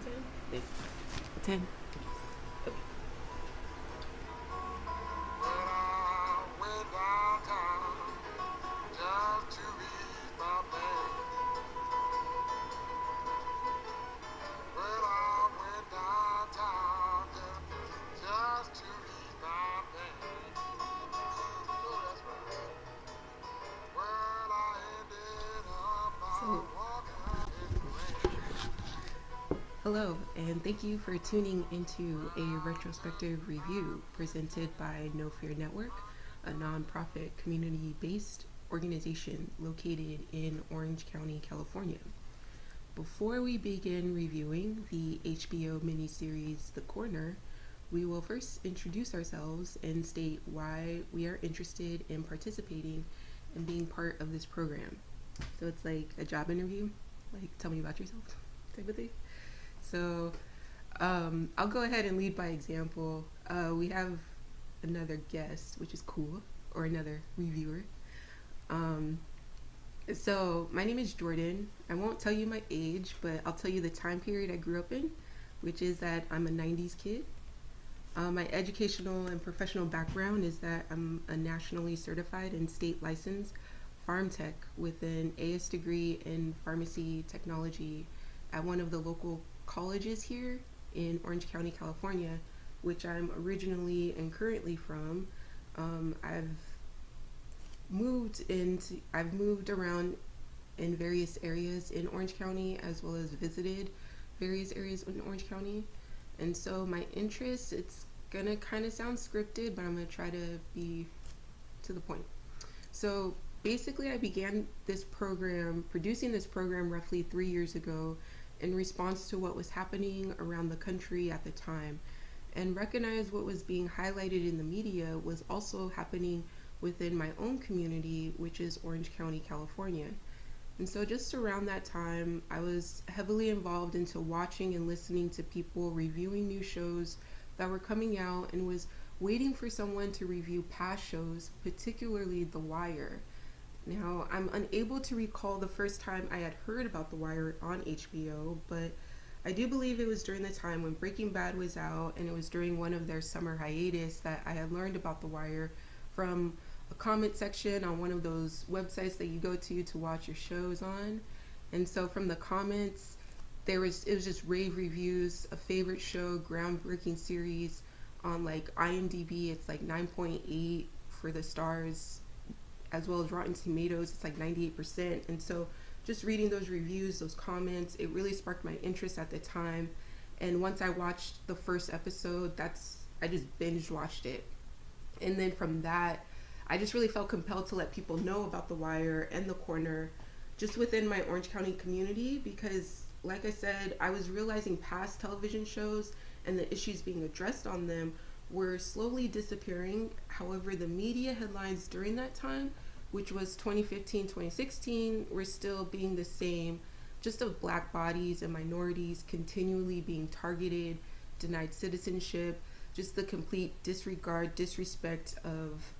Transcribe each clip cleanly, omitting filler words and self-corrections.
10? 10. Okay. So, hello, and thank you for tuning into a retrospective review presented by No Fear Network, a nonprofit community based organization located in Orange County, California. Before we begin reviewing the HBO miniseries The Corner, we will first introduce ourselves and state why we are interested in participating and being part of this program. So it's like a job interview, like tell me about yourself type of thing. So I'll go ahead and lead by example. We have another guest, which is cool, or another reviewer. Um, so my name is Jordan. I won't tell you my age, but I'll tell you the time period I grew up in, which is that I'm a 90s kid. My educational and professional background is that I'm a nationally certified and state licensed farm tech with an AS degree in pharmacy technology at one of the local colleges here in Orange County, California, which I'm originally and currently from. I've I've moved around in various areas in Orange County as well as visited various areas in Orange County. And so my interests, it's gonna kind of sound scripted, but I'm gonna try to be to the point. So basically, I began producing this program roughly 3 years ago in response to what was happening around the country at the time, and recognized what was being highlighted in the media was also happening within my own community, which is Orange County, California. And so just around that time, I was heavily involved into watching and listening to people reviewing new shows that were coming out, and was waiting for someone to review past shows, particularly The Wire. Now, I'm unable to recall the first time I had heard about The Wire on HBO, but I do believe it was during the time when Breaking Bad was out, and it was during one of their summer hiatus that I had learned about The Wire from a comment section on one of those websites that you go to watch your shows on. And so from the comments, it was just rave reviews, a favorite show, groundbreaking series. On like IMDb, it's like 9.8 for the stars, as well as Rotten Tomatoes, it's like 98%. And so just reading those reviews, those comments, it really sparked my interest at the time. And once I watched the first episode, I just binge watched it. And then from that, I just really felt compelled to let people know about The Wire and The Corner just within my Orange County community, because like I said, I was realizing past television shows and the issues being addressed on them were slowly disappearing. However, the media headlines during that time, which was 2015, 2016, were still being the same, just of black bodies and minorities continually being targeted, denied citizenship, just the complete disregard, disrespect of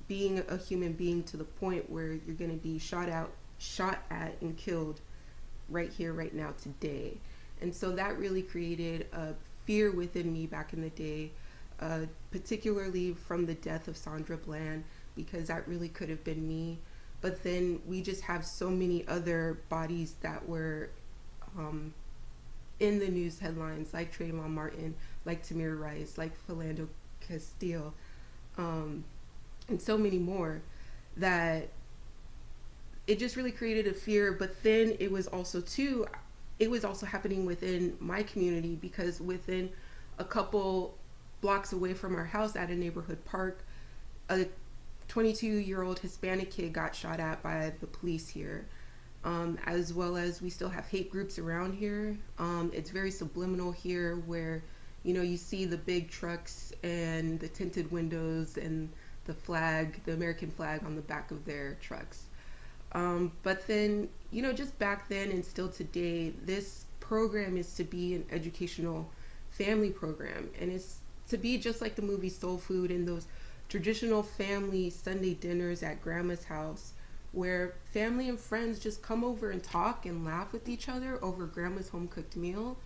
being a human being to the point where you're going to be shot at and killed right here, right now, today. And so that really created a fear within me back in the day, particularly from the death of Sandra Bland, because that really could have been me. But then we just have so many other bodies that were in the news headlines, like Trayvon Martin, like Tamir Rice, like Philando Castile, and so many more, that it just really created a fear. But then it was also happening within my community, because within a couple blocks away from our house at a neighborhood park, a 22-year-old Hispanic kid got shot at by the police here. As well as we still have hate groups around here. It's very subliminal here, where you see the big trucks and the tinted windows and the flag, the American flag on the back of their trucks. But then, just back then and still today, this program is to be an educational family program. And it's to be just like the movie Soul Food and those traditional family Sunday dinners at grandma's house, where family and friends just come over and talk and laugh with each other over grandma's home cooked meal.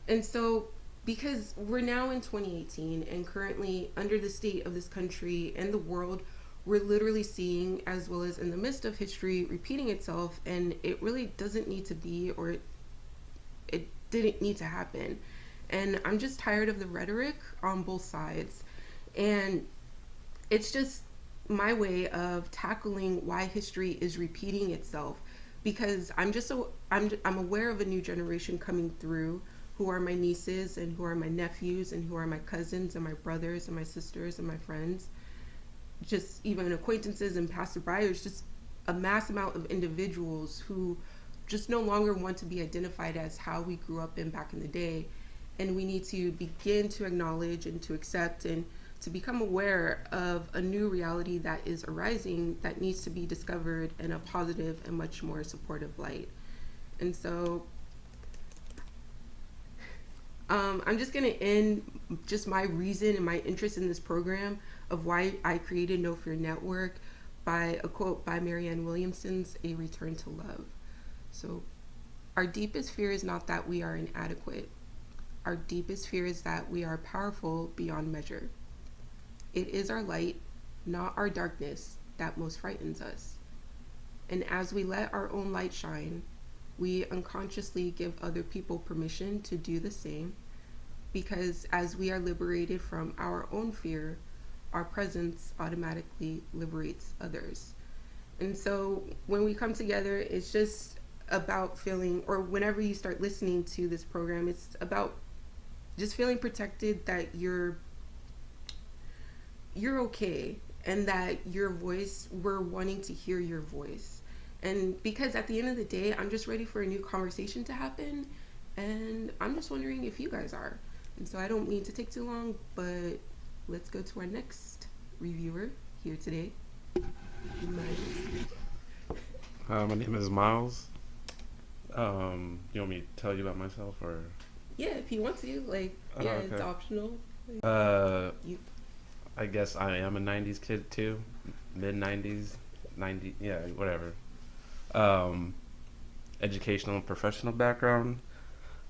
And so, because we're now in 2018 and currently under the state of this country and the world, we're literally seeing, as well as in the midst of history, repeating itself, and it really doesn't need to be, or it didn't need to happen. And I'm just tired of the rhetoric on both sides. And it's just my way of tackling why history is repeating itself, because I'm aware of a new generation coming through, who are my nieces and who are my nephews and who are my cousins and my brothers and my sisters and my friends, just even acquaintances and passerbyers, just a mass amount of individuals who just no longer want to be identified as how we grew up in back in the day. And we need to begin to acknowledge and to accept and to become aware of a new reality that is arising that needs to be discovered in a positive and much more supportive light. And so I'm just going to end just my reason and my interest in this program of why I created No Fear Network by a quote by Marianne Williamson's A Return to Love. So, our deepest fear is not that we are inadequate. Our deepest fear is that we are powerful beyond measure. It is our light, not our darkness, that most frightens us. And as we let our own light shine, we unconsciously give other people permission to do the same, because as we are liberated from our own fear, our presence automatically liberates others. And so when we come together, it's just about feeling, or whenever you start listening to this program, it's about just feeling protected, that you're okay, and that your voice, we're wanting to hear your voice. And because at the end of the day, I'm just ready for a new conversation to happen, and I'm just wondering if you guys are. And so I don't mean to take too long, but let's go to our next reviewer here today. My name is Miles. You want me to tell you about myself, or? Yeah, if you want to, like, yeah, okay. It's optional. I guess I am a 90s kid too, mid-90s, 90, yeah, whatever. Educational and professional background.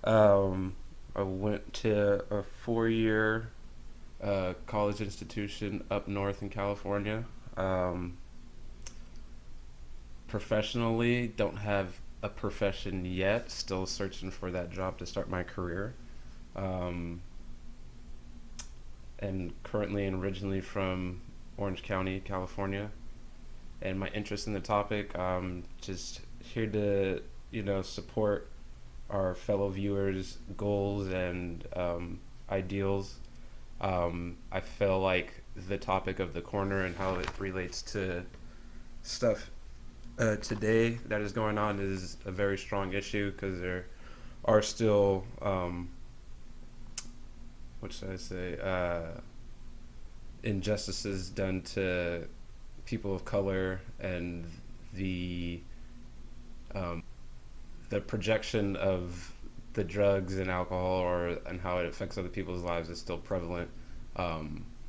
I went to a 4-year college institution up north in California. Professionally, don't have a profession yet, still searching for that job to start my career. And currently and originally from Orange County, California. And my interest in the topic, just here to, support our fellow viewers' goals and ideals. I feel like the topic of the corner and how it relates to stuff today that is going on is a very strong issue, because there are still injustices done to people of color, and the projection of the drugs and alcohol and how it affects other people's lives is still prevalent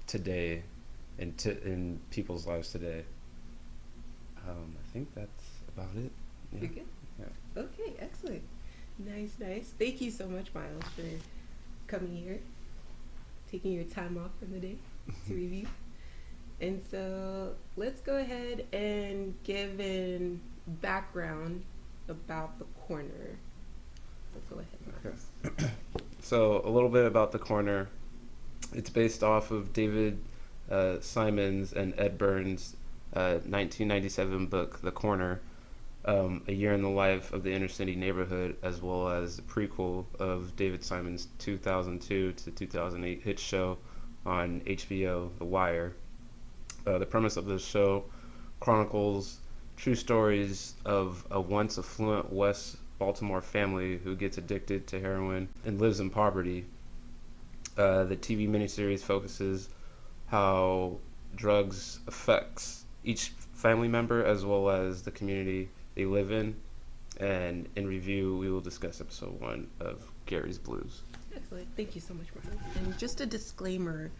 today in people's lives today. I think that's about it. Yeah. You're good? Yeah. Okay, excellent. Nice. Thank you so much, Miles, for coming here, taking your time off from the day to review. And so let's go ahead and give an background about the corner. Let's go ahead, Miles. Okay. So a little bit about the corner. It's based off of David Simon's and Ed Burns' 1997 book, The Corner, a year in the life of the inner city neighborhood, as well as the prequel of David Simon's 2002 to 2008 hit show on HBO, The Wire. The premise of this show chronicles true stories of a once affluent West Baltimore family who gets addicted to heroin and lives in poverty. The TV miniseries focuses how drugs affects each family member as well as the community they live in. And in review, we will discuss episode 1 of Gary's Blues. Excellent. Thank you so much, Brian. And just a disclaimer,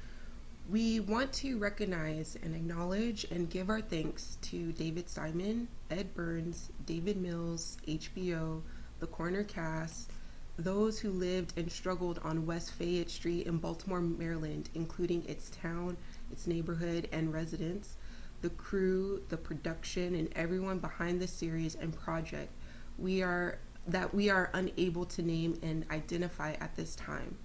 we want to recognize and acknowledge and give our thanks to David Simon, Ed Burns, David Mills, HBO, The Corner cast, those who lived and struggled on West Fayette Street in Baltimore, Maryland, including its town, its neighborhood, and residents, the crew, the production, and everyone behind the series and project we are unable to name and identify at this time.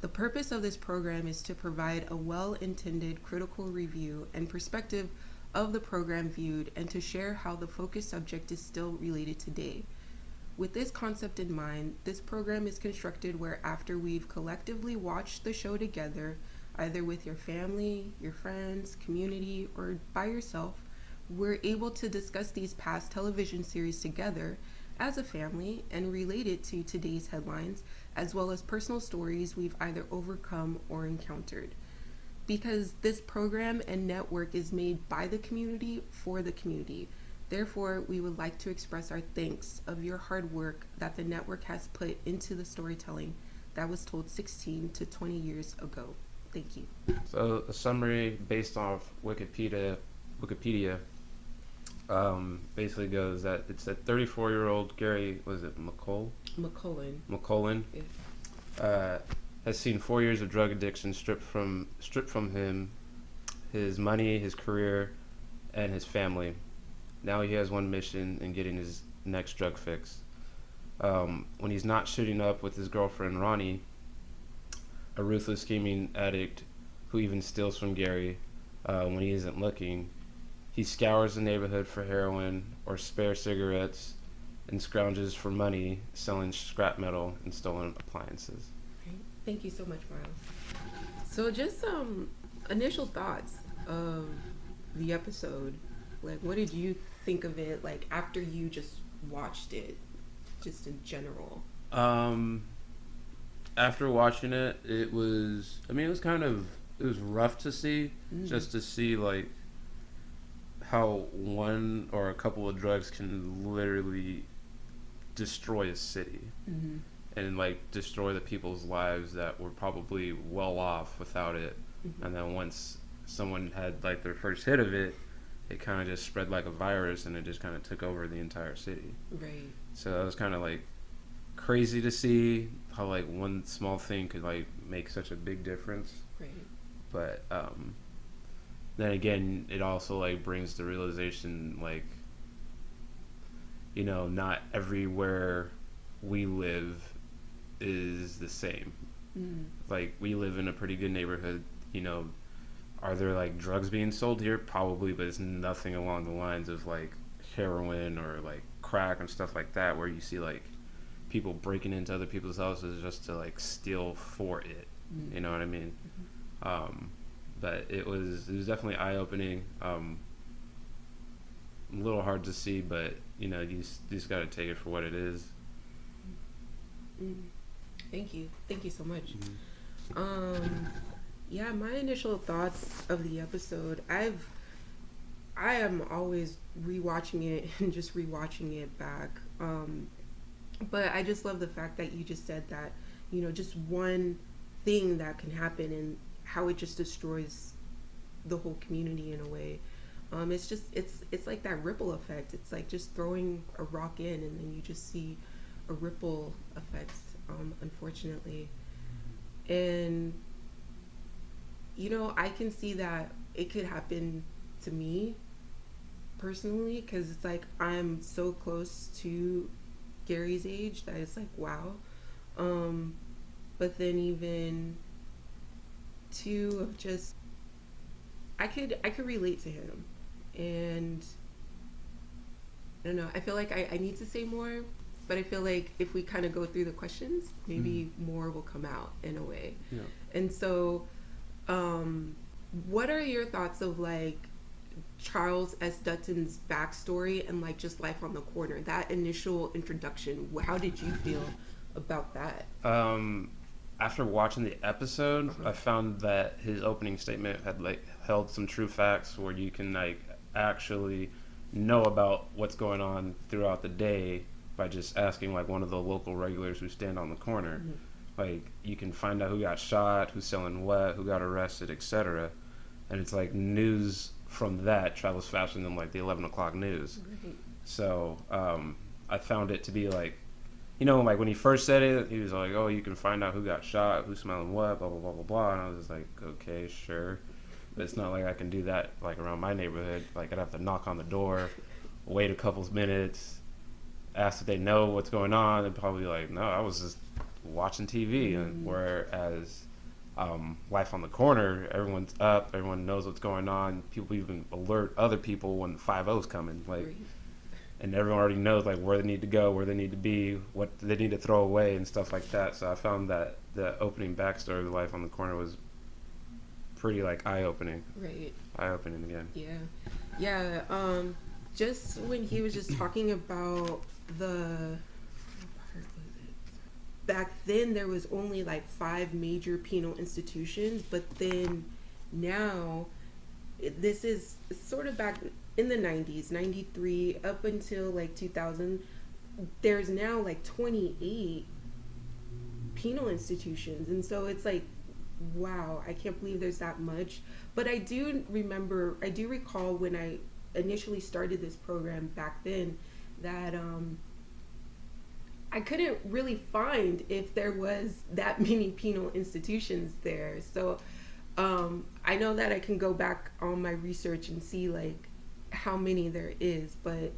The purpose of this program is to provide a well-intended critical review and perspective of the program viewed and to share how the focus subject is still related today. With this concept in mind, this program is constructed where after we've collectively watched the show together, either with your family, your friends, community, or by yourself, we're able to discuss these past television series together as a family and relate it to today's headlines, as well as personal stories we've either overcome or encountered. Because this program and network is made by the community for the community. Therefore, we would like to express our thanks of your hard work that the network has put into the storytelling that was told 16 to 20 years ago. Thank you. So a summary based off Wikipedia basically goes that it's a 34-year-old Gary, was it McCullen, has seen 4 years of drug addiction stripped from him, his money, his career, and his family. Now he has one mission in getting his next drug fix. When he's not shooting up with his girlfriend Ronnie, a ruthless scheming addict who even steals from Gary when he isn't looking, he scours the neighborhood for heroin or spare cigarettes and scrounges for money selling scrap metal and stolen appliances. Right. Thank you so much, Miles. So just some initial thoughts of the episode. Like, what did you think of it, like, after you just watched it, just in general? After watching it, it was rough to see, just to see, like, how one or a couple of drugs can literally destroy a city. And, like, destroy the people's lives that were probably well off without it. And then once someone had, like, their first hit of it, it kind of just spread like a virus, and it just kind of took over the entire city. Right. So that was kind of, like, crazy to see how, like, one small thing could, like, make such a big difference. Right. But then again, it also, like, brings the realization, like, you know, not everywhere we live is the same. Like, we live in a pretty good neighborhood, you know. Are there, like, drugs being sold here? Probably, but it's nothing along the lines of, like, heroin or, like, crack and stuff like that, where you see, like, people breaking into other people's houses just to, like, steal for it. You know what I mean? But it was definitely eye-opening. A little hard to see, but, you know, you just got to take it for what it is. Thank you so much. Yeah, my initial thoughts of the episode, I am always rewatching it and just rewatching it back. But I just love the fact that you just said that, you know, just one thing that can happen and how it just destroys the whole community in a way. It's just, it's like that ripple effect. It's like just throwing a rock in and then you just see a ripple effect, unfortunately. And, you know, I can see that it could happen to me personally, because it's like I'm so close to Gary's age that it's like, wow. But then even two of just, I could relate to him. And I don't know, I feel like I need to say more, but I feel like if we kind of go through the questions, maybe more will come out in a way. Yeah. And so, what are your thoughts of, like, Charles S. Dutton's backstory and, like, just life on the corner? That initial introduction, how did you feel about that? After watching the episode, I found that his opening statement had, like, held some true facts where you can, like, actually know about what's going on throughout the day by just asking, like, one of the local regulars who stand on the corner. Like, you can find out who got shot, who's selling what, who got arrested, etc. And it's like news from that travels faster than, like, the 11 o'clock news. Right. So I found it to be, like, like when he first said it, he was like, "Oh, you can find out who got shot, who's smelling what, blah blah blah blah blah." And I was just like, "Okay, sure," but it's not like I can do that like around my neighborhood. Like I'd have to knock on the door, wait a couple minutes, ask if they know what's going on, and probably like, "No, I was just watching TV." And whereas life on the corner, everyone's up, everyone knows what's going on. People even alert other people when the 5-0's coming, like. Right. And everyone already knows like where they need to go, where they need to be, what they need to throw away, and stuff like that. So I found that the opening backstory of the Life on the Corner was pretty like eye opening. Right. Eye opening again. Yeah. Yeah. Just when he was just talking about the what part was it? Back then there was only like 5 major penal institutions, but then now this is sort of back in the 90s, 93 up until like 2000, there's now like 28 penal institutions. And so it's like, wow, I can't believe there's that much. But I do recall when I initially started this program back then that I couldn't really find if there was that many penal institutions there. So I know that I can go back on my research and see like how many there is, but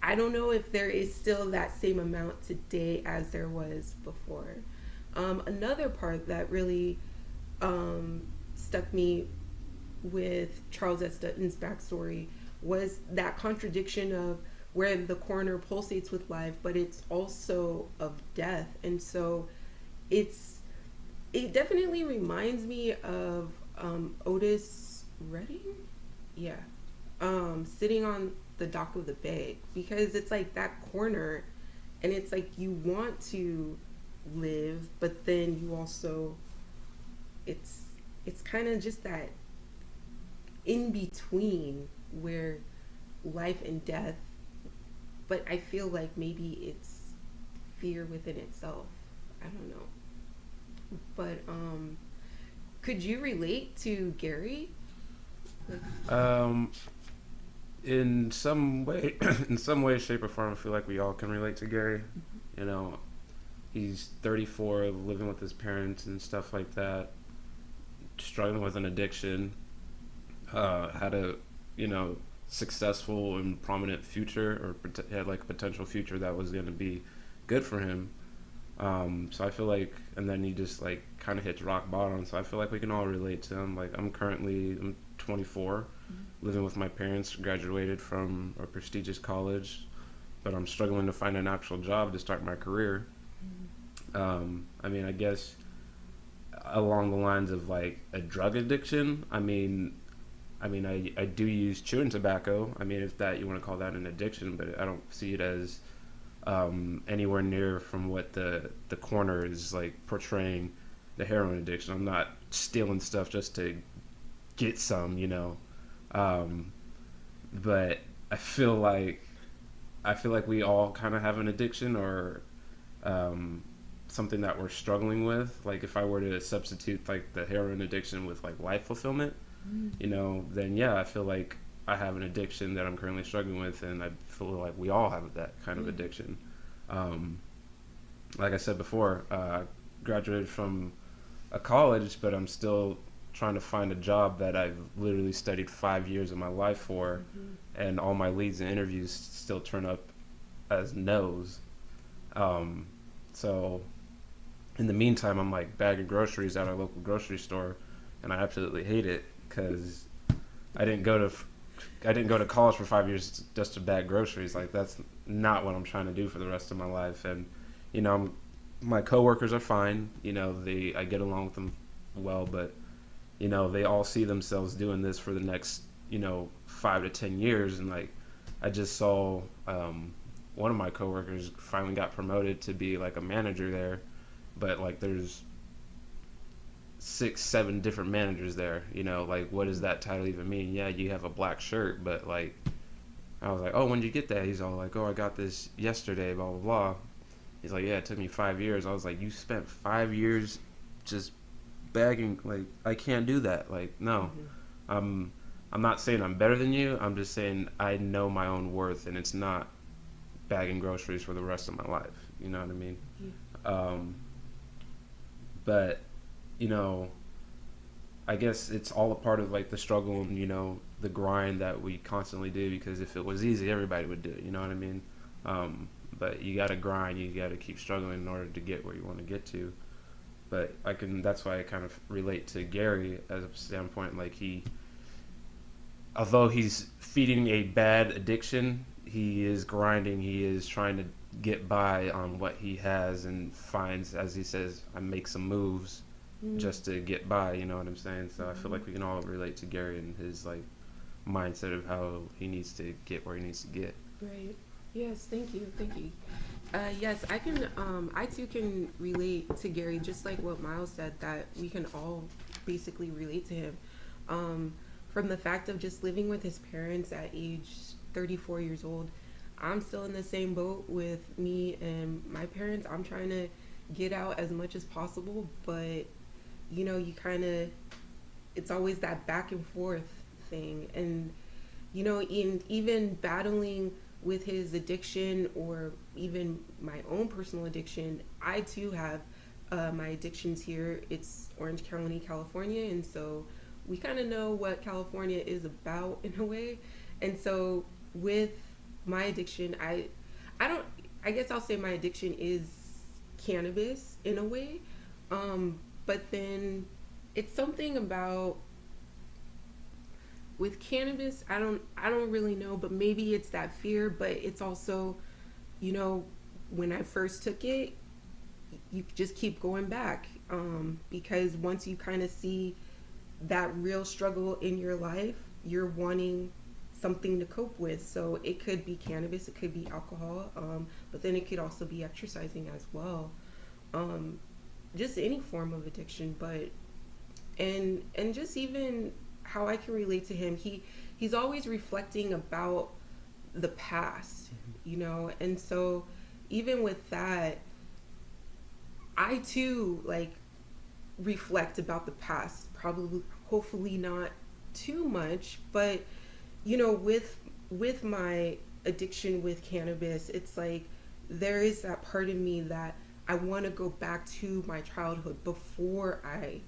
I don't know if there is still that same amount today as there was before. Another part that really stuck me with Charles S. Dutton's backstory was that contradiction of where the coroner pulsates with life, but it's also of death. And so it definitely reminds me of Otis Redding. Yeah. Sitting on the dock of the bay, because it's like that corner, and it's like you want to live, but then you also, it's kind of just that in between where life and death, but I feel like maybe it's fear within itself. I don't know. But could you relate to Gary? In some way, in some way, shape, or form, I feel like we all can relate to Gary. You know, he's 34, living with his parents and stuff like that, struggling with an addiction, had a, successful and prominent future, or had like a potential future that was going to be good for him. So I feel like, and then he just like kind of hits rock bottom. So I feel like we can all relate to him. Like I'm 24, living with my parents, graduated from a prestigious college, but I'm struggling to find an actual job to start my career. I guess along the lines of like a drug addiction. I do use chewing tobacco. If that you want to call that an addiction, but I don't see it as anywhere near from what the corner is like portraying the heroin addiction. I'm not stealing stuff just to get some, but I feel like we all kind of have an addiction or something that we're struggling with. Like if I were to substitute like the heroin addiction with like life fulfillment, then yeah, I feel like I have an addiction that I'm currently struggling with, and I feel like we all have that kind of addiction. Like I said before, I graduated from a college, but I'm still trying to find a job that I've literally studied 5 years of my life for, and all my leads and interviews still turn up as no's. So in the meantime, I'm like bagging groceries at our local grocery store, and I absolutely hate it because I didn't go to college for 5 years just to bag groceries. Like that's not what I'm trying to do for the rest of my life. And my coworkers are fine. I get along with them well, but they all see themselves doing this for the next 5 to 10 years. And like I just saw one of my coworkers finally got promoted to be like a manager there, but like there's 6-7 different managers there. Like what does that title even mean? Yeah, you have a black shirt, but like I was like, oh, when did you get that? He's all like, oh, I got this yesterday, blah blah blah. He's like, yeah, it took me 5 years. I was like, you spent 5 years just bagging? Like I can't do that. Like no. I'm not saying I'm better than you. I'm just saying I know my own worth, and it's not bagging groceries for the rest of my life. You know what I mean? Yeah. Um, but you know, I guess it's all a part of like the struggle and the grind that we constantly do. Because if it was easy, everybody would do it. You know what I mean? But you got to grind. You got to keep struggling in order to get where you want to get to. But I can. That's why I kind of relate to Gary as a standpoint. Like although he's feeding a bad addiction, he is grinding. He is trying to get by on what he has and finds, as he says, I make some moves just to get by. You know what I'm saying? So I feel like we can all relate to Gary and his like mindset of how he needs to get where he needs to get. Right. Yes. Thank you. Thank you. Yes, I can. I too can relate to Gary, just like what Miles said. That we can all basically relate to him, from the fact of just living with his parents at age 34 years old. I'm still in the same boat with me and my parents. I'm trying to get out as much as possible, but you kind of, it's always that back and forth thing. And in even battling with his addiction, or even my own personal addiction, I too have my addictions here. It's Orange County, California, and so we kind of know what California is about in a way. And so with my addiction, I guess I'll say my addiction is cannabis in a way. But then it's something about with cannabis, I don't really know, but maybe it's that fear, but it's also, when I first took it, you just keep going back, because once you kind of see that real struggle in your life, you're wanting something to cope with. So it could be cannabis, it could be alcohol, but then it could also be exercising as well. Just any form of addiction, but and just even how I can relate to him, he's always reflecting about the past, and so even with that, I too like reflect about the past, probably hopefully not too much, but with my addiction with cannabis, it's like there is that part of me that I want to go back to my childhood before I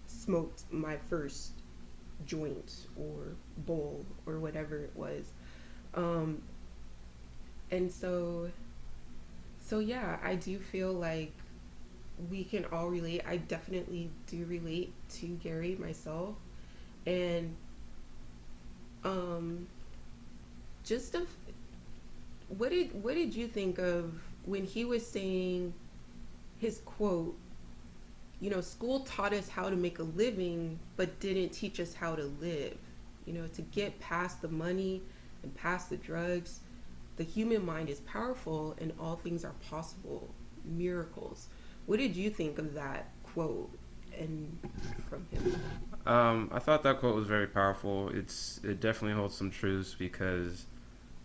smoked my first joint or bowl or whatever it was. And so yeah, I do feel like we can all relate. I definitely do relate to Gary myself. And just what did you think of when he was saying his quote, school taught us how to make a living but didn't teach us how to live, to get past the money and past the drugs. The human mind is powerful and all things are possible, miracles. What did you think of that quote and from him? I thought that quote was very powerful. It definitely holds some truths because,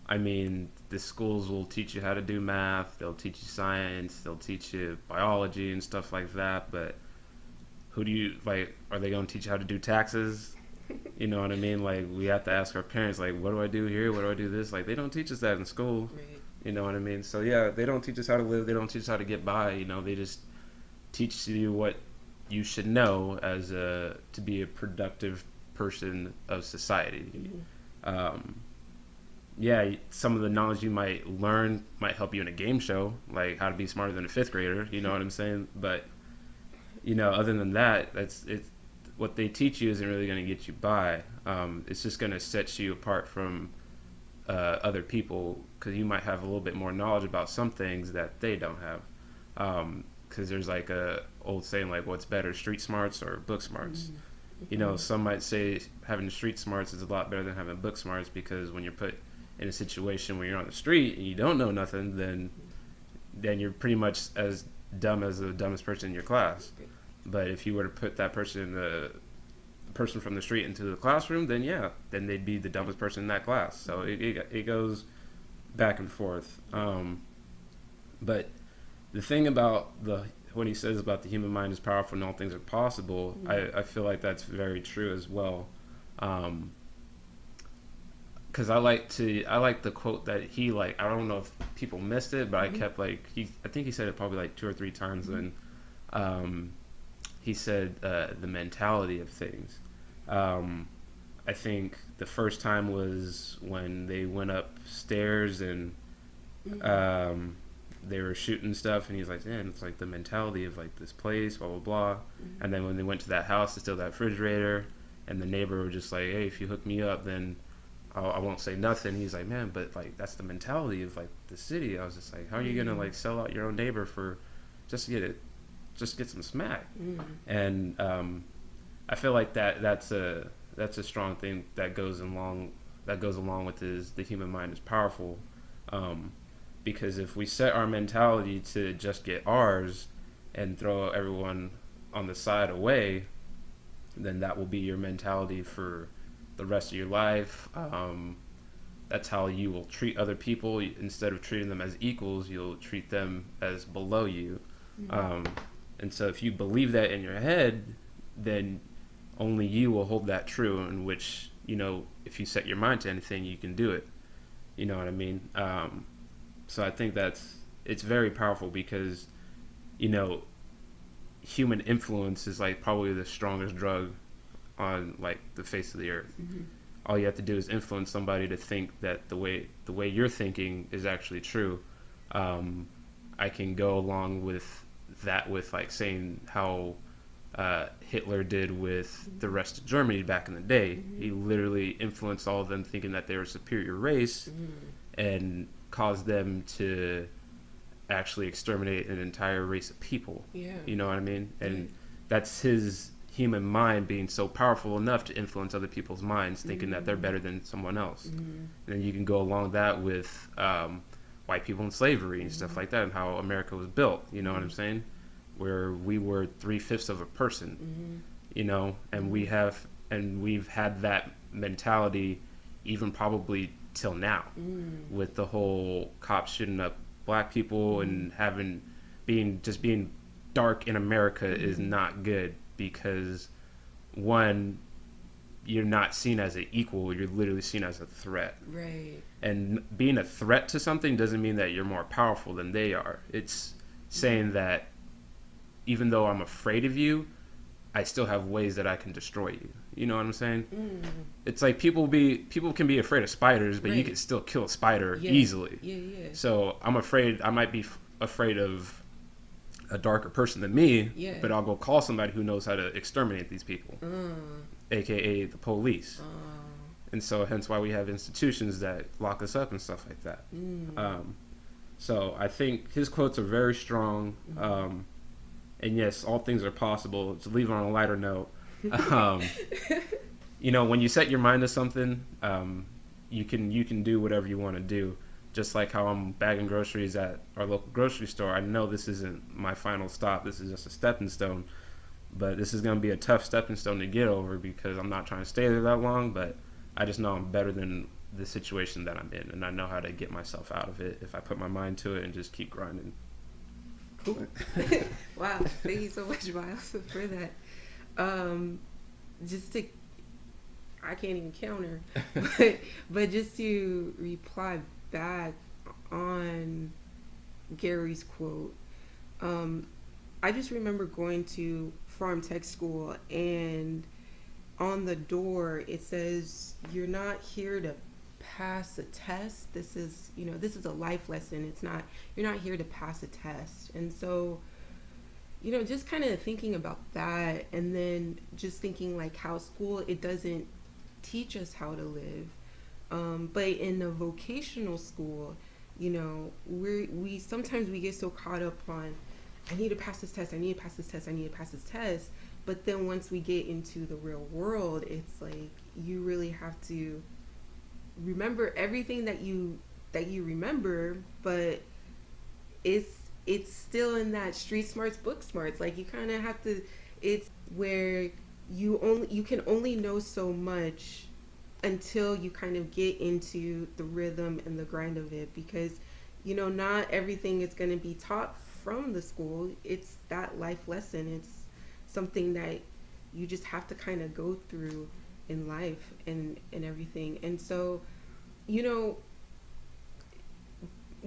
I mean, the schools will teach you how to do math, they'll teach you science, they'll teach you biology and stuff like that, but who do you, like, are they going to teach you how to do taxes? You know what I mean? Like, we have to ask our parents, like, what do I do here? What do I do this? Like, they don't teach us that in school. Right. You know what I mean? So, yeah, they don't teach us how to live. They don't teach us how to get by. They just teach you what you should know to be a productive person of society. Mm-hmm. Yeah, some of the knowledge you might learn might help you in a game show, like how to be smarter than a fifth grader. You know what I'm saying? But other than that, it's what they teach you isn't really going to get you by. It's just going to set you apart from other people because you might have a little bit more knowledge about some things that they don't have. Because there's like a old saying like, what's better, street smarts or book smarts? Mm-hmm. Some might say having street smarts is a lot better than having book smarts because when you're put in a situation where you're on the street and you don't know nothing, then you're pretty much as dumb as the dumbest person in your class. But if you were to put that person from the street into the classroom, then they'd be the dumbest person in that class. So it goes back and forth. But the thing about what he says about the human mind is powerful and all things are possible, I feel like that's very true as well. because I like the quote that he like. I don't know if people missed it, but I kept like I think he said it probably like 2 or 3 times. And he said the mentality of things. I think the first time was when they went upstairs and they were shooting stuff, and he's like, "Man, it's like the mentality of like this place, blah blah blah." And then when they went to that house to steal that refrigerator, and the neighbor was just like, "Hey, if you hook me up, then I won't say nothing." He's like, "Man, but like that's the mentality of like the city." I was just like, "How are you gonna like sell out your own neighbor for just to get some smack?" And I feel like that's a strong thing that goes along with the human mind is powerful, because if we set our mentality to just get ours and throw everyone on the side away, then that will be your mentality for the rest of your life. That's how you will treat other people. Instead of treating them as equals, you'll treat them as below you. And so if you believe that in your head, then only you will hold that true, in which, if you set your mind to anything, you can do it. You know what I mean? So I think it's very powerful because, human influence is like probably the strongest drug on like the face of the earth. All you have to do is influence somebody to think that the way you're thinking is actually true. I can go along with that with like saying how Hitler did with the rest of Germany back in the day. He literally influenced all of them thinking that they were a superior race and caused them to actually exterminate an entire race of people. You know what I mean? And that's his human mind being so powerful enough to influence other people's minds, thinking that they're better than someone else. And you can go along that with white people in slavery and stuff like that, and how America was built. You know what I'm saying? Where we were 3/5 of a person, and we've had that mentality even probably till now, with the whole cops shooting up black people and being dark in America is not good, because one, you're not seen as an equal, you're literally seen as a threat. Right. And being a threat to something doesn't mean that you're more powerful than they are. It's saying that even though I'm afraid of you, I still have ways that I can destroy you. You know what I'm saying? It's like people can be afraid of spiders, but you can still kill a spider easily. So I might be afraid of a darker person than me, but I'll go call somebody who knows how to exterminate these people, aka the police. And so hence why we have institutions that lock us up and stuff like that. So I think his quotes are very strong. And yes, all things are possible. To leave it on a lighter note, when you set your mind to something, you can do whatever you want to do. Just like how I'm bagging groceries at our local grocery store. I know this isn't my final stop. This is just a stepping stone. But this is going to be a tough stepping stone to get over, because I'm not trying to stay there that long. But I just know I'm better than the situation that I'm in. And I know how to get myself out of it if I put my mind to it and just keep grinding. Cool. Wow. Thank you so much, Miles, for that. I can't even counter, but just to reply back on Gary's quote, I just remember going to farm tech school, and on the door it says, "You're not here to pass a test. This is a life lesson. You're not here to pass a test." And so, just kind of thinking about that, and then just thinking like how school, it doesn't teach us how to live. But in a vocational school, we sometimes we get so caught up on, I need to pass this test, I need to pass this test, I need to pass this test. But then once we get into the real world, it's like you really have to remember everything that you remember, but it's still in that street smarts, book smarts. Like you kind of have to. It's where you can only know so much until you kind of get into the rhythm and the grind of it, because not everything is going to be taught from the school. It's that life lesson. It's something that you just have to kind of go through in life and everything. And so you know,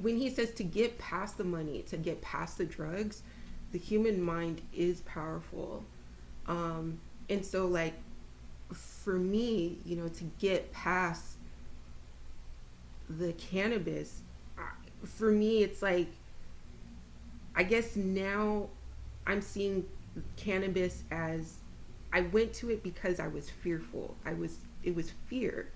when he says to get past the money, to get past the drugs, the human mind is powerful. And so, like, for me, you know, to get past the cannabis, for me, it's like, I guess now I'm seeing cannabis as, I went to it because I was fearful. It was fear.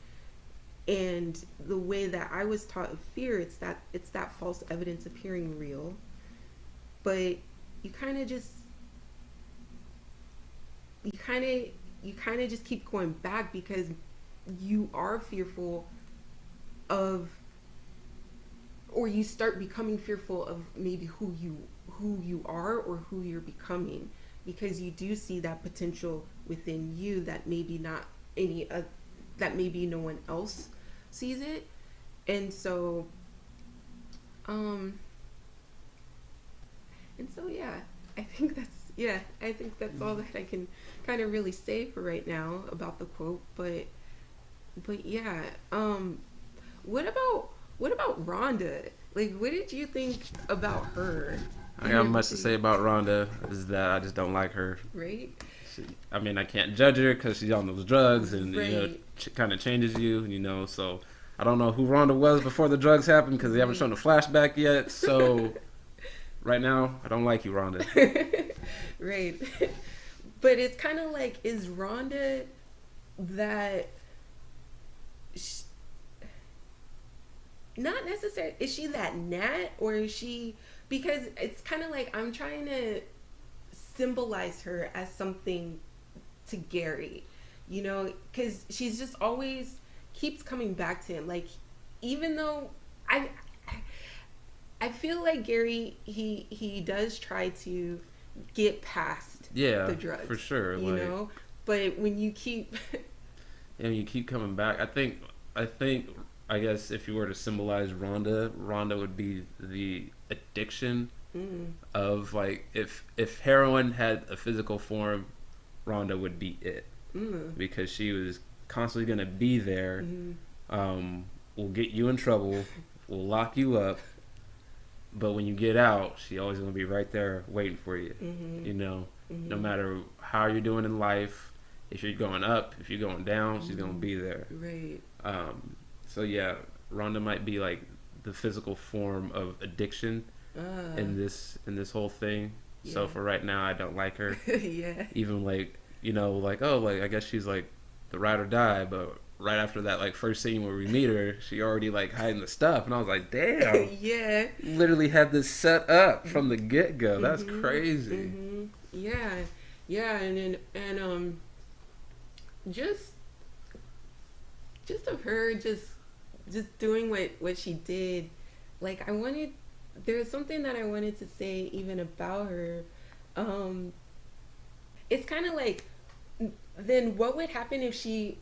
And the way that I was taught of fear, it's that false evidence appearing real. But you kind of just keep going back because you are fearful of, or you start becoming fearful of maybe who you are or who you're becoming, because you do see that potential within you that maybe not that maybe no one else sees it. And so yeah, I think that's all that I can kind of really say for right now about the quote. But yeah, what about Rhonda? Like, what did you think about her? I got much to say about Rhonda. Is that I just don't like her. Right. I mean, I can't judge her because she's on those drugs, and right. you know, kind of changes you, you know. So I don't know who Rhonda was before the drugs happened because they haven't shown a flashback yet. So right now, I don't like you, Rhonda. Right. But it's kind of like, is Rhonda that? Not necessarily. Is she that Nat, or is she? Because it's kind of like I'm trying to symbolize her as something to Gary, you know, because she's just always keeps coming back to him. Like, even though I feel like Gary, he does try to get past the drugs, for sure, you know. But when you keep coming back, I guess if you were to symbolize Rhonda would be the addiction of, like, if heroin had a physical form, Rhonda would be it, because she was constantly gonna be there. Will get you in trouble, will lock you up, but when you get out, she always gonna be right there waiting for you. You know, no matter how you're doing in life, if you're going up, if you're going down, she's gonna be there. Right. So yeah, Rhonda might be like the physical form of addiction in this whole thing. Yeah. So for right now, I don't like her. Yeah. Even, like, you know, like, oh, like, I guess she's like the ride or die, but right after that, like, first scene where we meet her, she already, like, hiding the stuff, and I was like, damn. Yeah. Literally had this set up from the get go. That's crazy. Yeah. Yeah, and just of her just doing what she did. Like, there's something that I wanted to say even about her. It's kind of like, then what would happen if she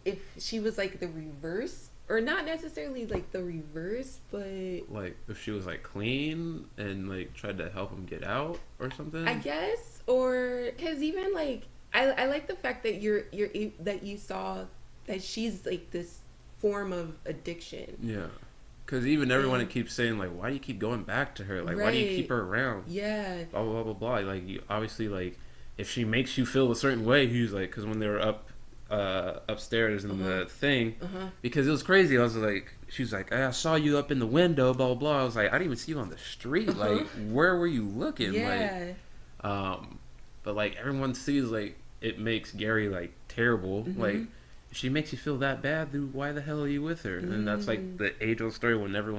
was like the reverse, or not necessarily like the reverse, but like if she was like clean and like tried to help him get out or something, I guess. Or because even like I like the fact that that you saw that she's like this form of addiction. Yeah. Because even everyone that keeps saying, like, why do you keep going back to her? Like, why do you keep her around? Yeah. Blah, blah, blah, blah, blah. Like, you, obviously, like, if she makes you feel a certain way, he was like, because when they were upstairs in the thing, because it was crazy. I was like, she was like, I saw you up in the window, blah, blah, blah. I was like, I didn't even see you on the street. Like, where were you looking? Yeah. Like, but, like, everyone sees, like, it makes Gary, like, terrible. Like, if she makes you feel that bad, then why the hell are you with her? And that's like the age-old story. Whenever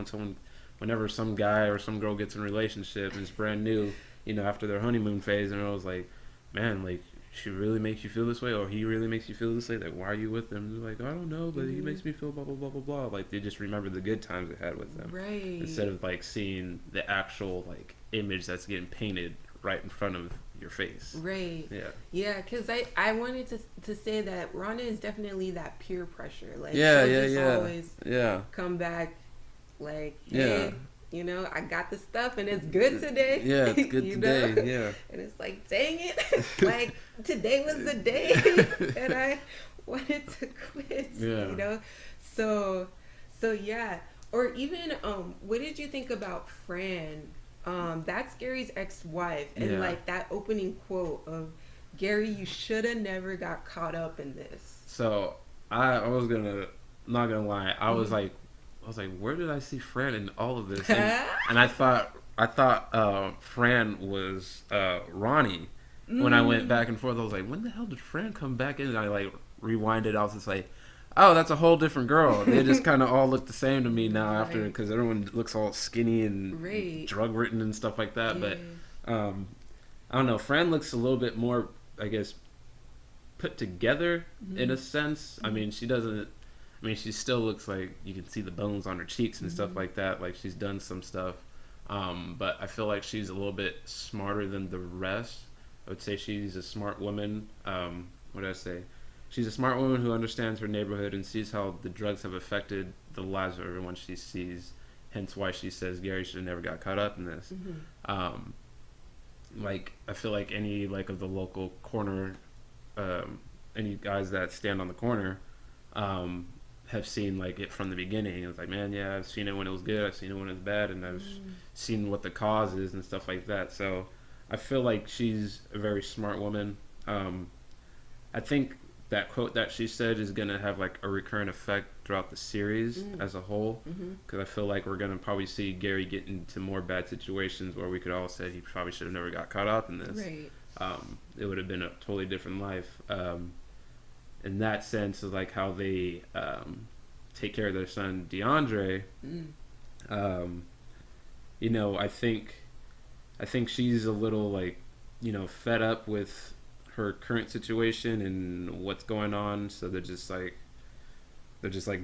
some guy or some girl gets in a relationship and it's brand new, you know, after their honeymoon phase, and I was like, man, like, she really makes you feel this way, or he really makes you feel this way. Like, why are you with them? They're like, I don't know, but he makes me feel blah blah blah blah blah. Like, they just remember the good times they had with them, right? Instead of like seeing the actual like image that's getting painted right in front of your face. Right. Yeah. Yeah, because I wanted to say that Rhonda is definitely that peer pressure. Like, always come back like, hey, you know, I got the stuff and it's good today. Yeah, it's good today. Know? Yeah. And it's like, dang it, like today was the day and I wanted to quit. Yeah. You know? So yeah, or even what did you think about Fran? That's Gary's ex-wife, and Yeah. like that opening quote of Gary, you should have never got caught up in this. So I was gonna not gonna lie. Mm-hmm. I was like, where did I see Fran in all of this? And I thought Fran was Ronnie. When I went mm, back and forth, I was like, when the hell did Fran come back in? And I like rewinded. I was just like, oh, that's a whole different girl. They just kind of all look the same to me now after right, because everyone looks all skinny and right, drug ridden and stuff like that. But yeah. um, I don't know. Fran looks a little bit more, I guess, put together in Mm-hmm. a sense. I mean, she doesn't. I mean, she still looks like you can see the bones on her cheeks and stuff Mm-hmm. like that. Like she's done some stuff, but I feel like she's a little bit smarter than the rest. I would say she's a smart woman. What did I say? She's a smart woman who understands her neighborhood and sees how the drugs have affected the lives of everyone she sees. Hence, why she says Gary should have never got caught up in this. Mm-hmm. Um, like I feel like any like of the local corner any guys that stand on the corner um, have seen like it from the beginning. It's like, man, yeah, I've seen it when it was good, I've seen it when it was bad, and I've Mm-hmm. seen what the cause is and stuff like that. So I feel like she's a very smart woman. I think that quote that she said is gonna have like a recurrent effect throughout the series as a whole, Mm-hmm. because I feel like we're gonna probably see Gary get into more bad situations where we could all say he probably should have never got caught up in this. Right. It would have been a totally different life. In that sense of like how they take care of their son DeAndre, Mm. um, I think she's a little like fed up with her current situation and what's going on, so they're just like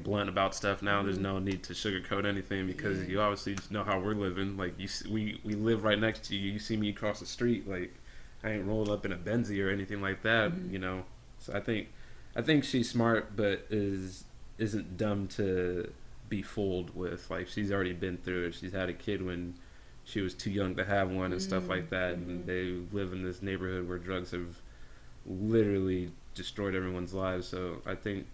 blunt about stuff now. There's Mm-hmm. no need to sugarcoat anything because Yeah. you obviously just know how we're living. Like we live right next to you. You see me across the street. Like I ain't rolled up in a Benzie or anything like that. Mm-hmm. So I think she's smart, but isn't dumb to be fooled with. Like she's already been through it. She's had a kid when she was too young to have one and stuff like that. Mm-hmm. And they live in this neighborhood where drugs have literally destroyed everyone's lives. So I think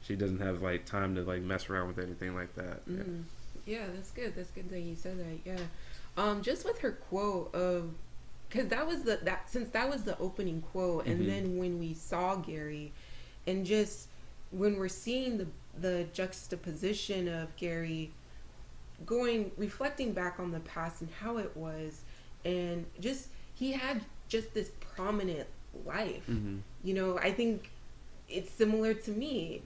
she doesn't have like time to like mess around with anything like that. Yeah. Mm. Yeah, that's good. That's good that you said that. Yeah. Just with her quote of, because that was the opening quote, and Mhm. then when we saw Gary, and just when we're seeing the juxtaposition of Gary reflecting back on the past and how it was, and just he had just this prominent life. Mhm. I think it's similar to me,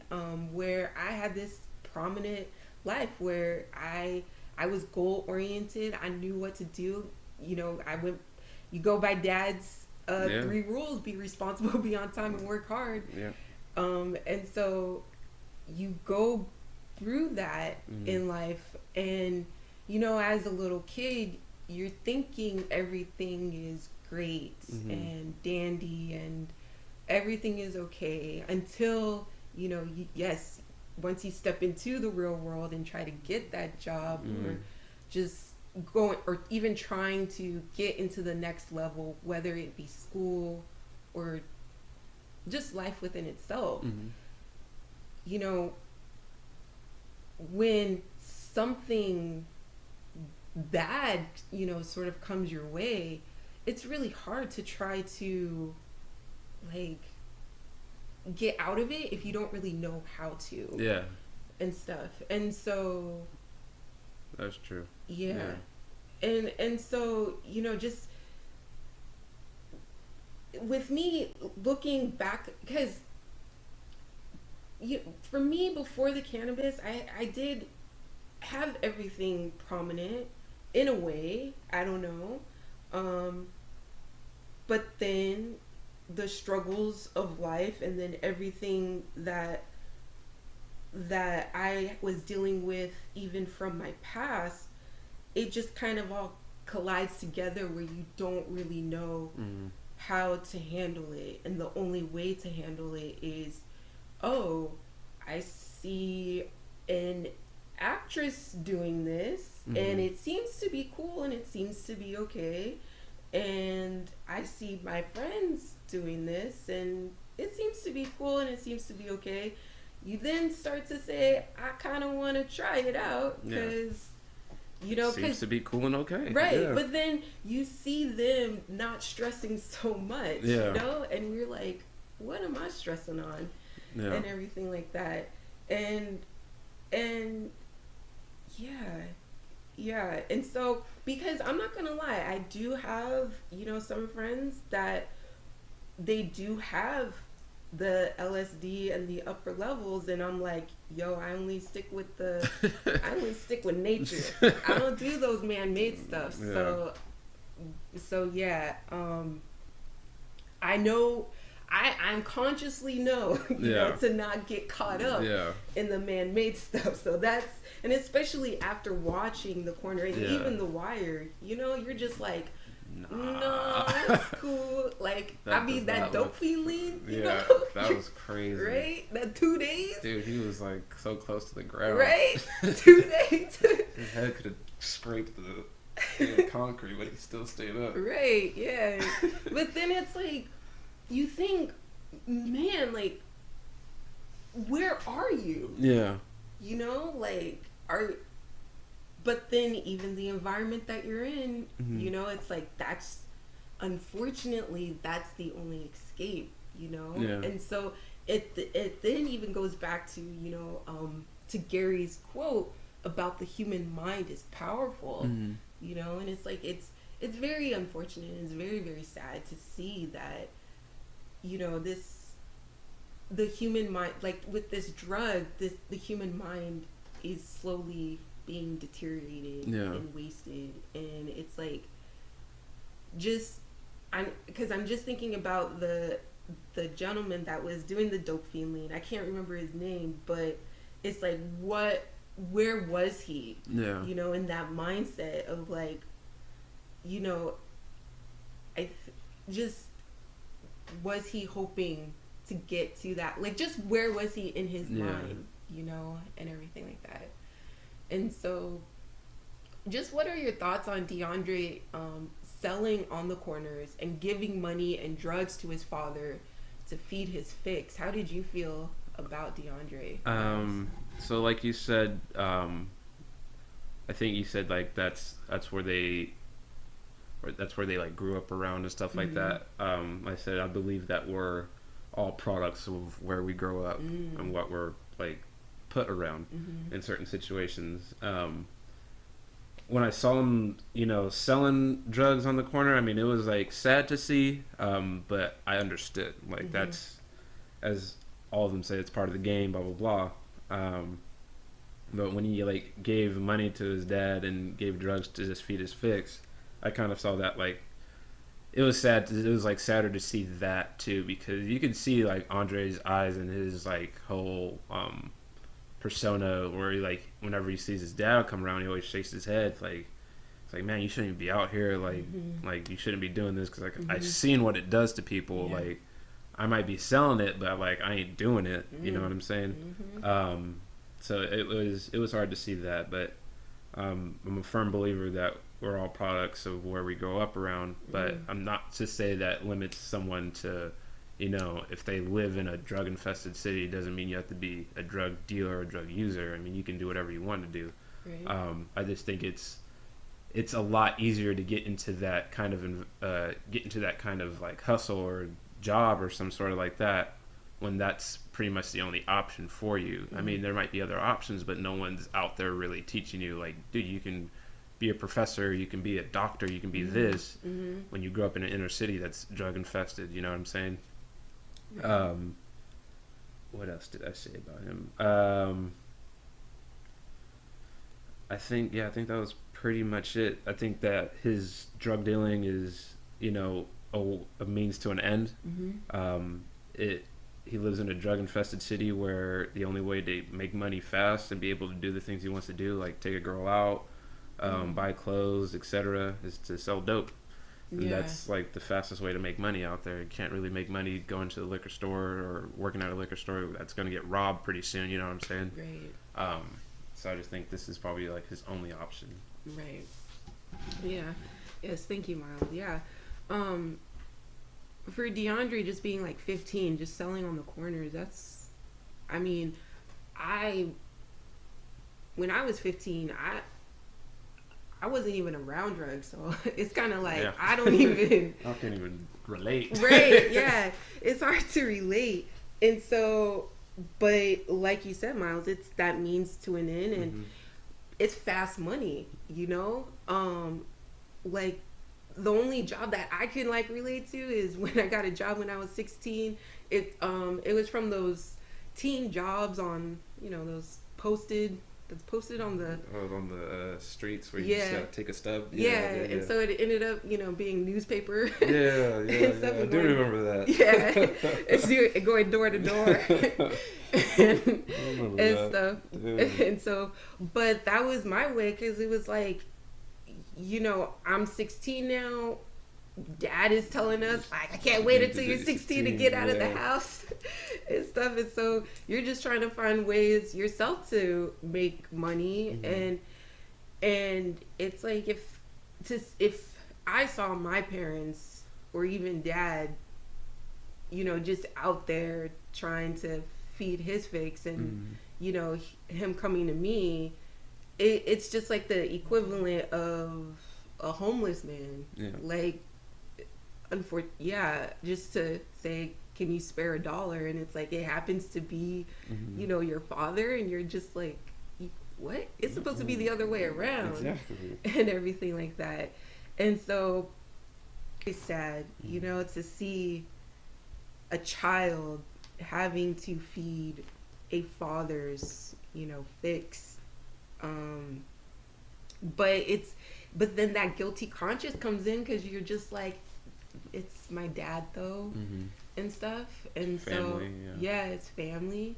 where I had this prominent life where I was goal oriented. I knew what to do. I went. You go by Dad's Yeah. 3 rules: be responsible, be on time, and work hard. Yeah. And so you go through that Mhm. in life, and as a little kid, you're thinking everything is great Mhm. and dandy and everything is okay until yes, once you step into the real world and try to get that job, or Mhm. just going, or even trying to get into the next level, whether it be school or just life within itself. Mhm. you know when something bad sort of comes your way, it's really hard to try to like get out of it if you don't really know how to, Yeah. and stuff. And so That's true. yeah, and so just with me looking back, because for me, before the cannabis, I did have everything prominent in a way. I don't know. But then the struggles of life, and then everything that I was dealing with, even from my past, it just kind of all collides together where you don't really know Mhm. how to handle it. And the only way to handle it is, oh, I see an actress doing this, and Mhm. it seems to be cool and it seems to be okay. And I see my friends doing this, and it seems to be cool and it seems to be okay. you then start to say, I kind of want to try it out because, seems to be cool and okay. Right. Yeah. But then you see them not stressing so much, and you're like, what am I stressing on? Yeah. And everything like that. And yeah. And so, because I'm not going to lie, I do have, some friends that they do have the LSD and the upper levels, and I'm like, yo, I only stick with nature. I don't do those man-made stuff. Yeah. So yeah, I know, I'm consciously know, to not get caught up in the man-made stuff. So that's, and especially after watching The Corner and even The Wire, you're just like, no, it's cool. Like, that dope feeling, you know? That was crazy. Right? That 2 days? Dude, he was like so close to the ground. Right? 2 days. His head could have scraped the concrete, but he still stayed up. Right, yeah. But then it's like, you think, man, like, where are you? Yeah. But then even the environment that you're in, Mm-hmm. it's like, unfortunately, that's the only escape, Yeah. And so it then even goes back to, to Gary's quote about the human mind is powerful, Mm-hmm. And it's like, it's very unfortunate and it's very, very sad to see that, the human mind, like with this drug, the human mind is slowly being deteriorated and wasted. And it's like, because I'm just thinking about the gentleman that was doing the dope fiending. I can't remember his name, but it's like, where was he? Yeah. In that mindset of like, was he hoping to get to that? Like, just where was he in his mind, and everything like that. And so, just what are your thoughts on DeAndre selling on the corners and giving money and drugs to his father to feed his fix? How did you feel about DeAndre? So like you said, I think you said like that's where they like grew up around and stuff like that. I said I believe that we're all products of where we grow up and what we're like put around in certain situations. When I saw him, selling drugs on the corner, I mean, it was like sad to see, but I understood. Like that's, as all of them say, it's part of the game, blah blah blah. But when he like gave money to his dad and gave drugs to just feed his fix, I kind of saw that like it was sad. It was like sadder to see that too, because you could see like Andre's eyes and his like whole persona, where he like whenever he sees his dad come around, he always shakes his head like it's like, man, you shouldn't even be out here, like you shouldn't be doing this, because like I've seen what it does to people. Like I might be selling it, but like I ain't doing it. You know what I'm saying? So it was hard to see that, but I'm a firm believer that we're all products of where we grow up around. But I'm not to say that limits someone to, if they live in a drug infested city, it doesn't mean you have to be a drug dealer or a drug user. I mean, you can do whatever you want to do. Right. I just think it's a lot easier to get into that kind of like hustle or job or some sort of like that, when that's pretty much the only option for you. I mean, there might be other options, but no one's out there really teaching you, like, dude, you can be a professor, you can be a doctor, you can be this, when you grow up in an inner city that's drug infested. You know what I'm saying? Right. What else did I say about him? I think that was pretty much it. I think that his drug dealing is, a means to an end. He lives in a drug-infested city where the only way to make money fast and be able to do the things he wants to do, like take a girl out, buy clothes, etc., is to sell dope. And that's like the fastest way to make money out there. You can't really make money going to the liquor store or working at a liquor store. That's going to get robbed pretty soon, you know what I'm saying? Right. So I just think this is probably like his only option. Right. Yeah. Yes, thank you, Miles. Yeah. For DeAndre just being like 15, just selling on the corners, I mean, I when I was 15, I wasn't even around drugs, so it's kind of like I don't even. I can't even relate. Right? Yeah, it's hard to relate, and so, but like you said, Miles, it's that means to an end, and it's fast money. Like the only job that I can like relate to is when I got a job when I was 16. It was from those teen jobs on those posted on the streets where you just gotta take a stub. And so it ended up being newspaper. Yeah. I do remember that. Yeah, it's going door to door and stuff. Dude. And so, but that was my way, because it was like, I'm 16 now. Dad is telling us, like, I can't wait until you're 16 to get out of the house and stuff. And so you're just trying to find ways yourself to make money. And it's like, if I saw my parents or even dad, just out there trying to feed his fix, and, him coming to me, it's just like the equivalent of a homeless man. Yeah. Like, just to say, can you spare $1? And it's like, it happens to be, your father, and you're just like, what? It's supposed to be the other way around. Exactly. And everything like that. And so it's sad, to see a child having to feed a father's, fix. But then that guilty conscience comes in, because you're just like, it's my dad though, and stuff. And family, so it's family,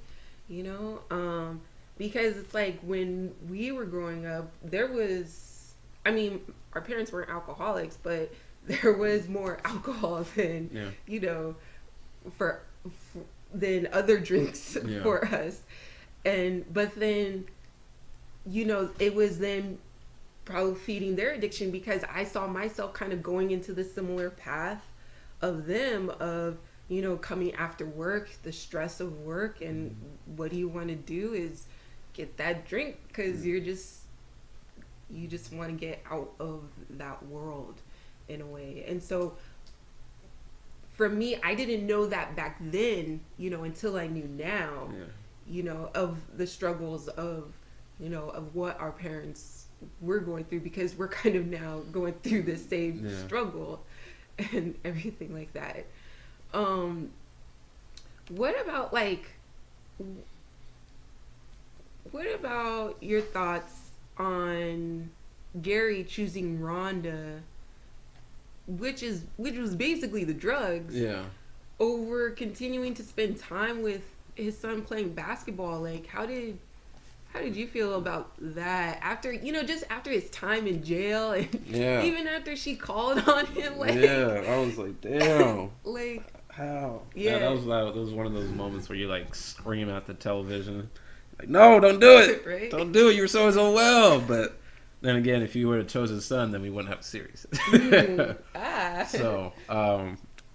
because it's like, when we were growing up, our parents weren't alcoholics, but there was more alcohol than than other drinks for us. But then it was then probably feeding their addiction, because I saw myself kind of going into the similar path of them, of coming after work, the stress of work, and what do you want to do is get that drink, because you just want to get out of that world in a way. And so for me, I didn't know that back then, until I knew now, of the struggles of what our parents were going through, because we're kind of now going through the same struggle and everything like that. What about your thoughts on Gary choosing Rhonda, which was basically the drugs, over continuing to spend time with his son playing basketball? Like, how did you feel about that after, just after his time in jail, and even after she called on him? Like, I was like, damn. Like, how? Yeah, that was one of those moments where you like scream at the television, like, no, don't do it. Right? Don't do it. You were so well. But then again, if you would have chosen his son, then we wouldn't have a series. So,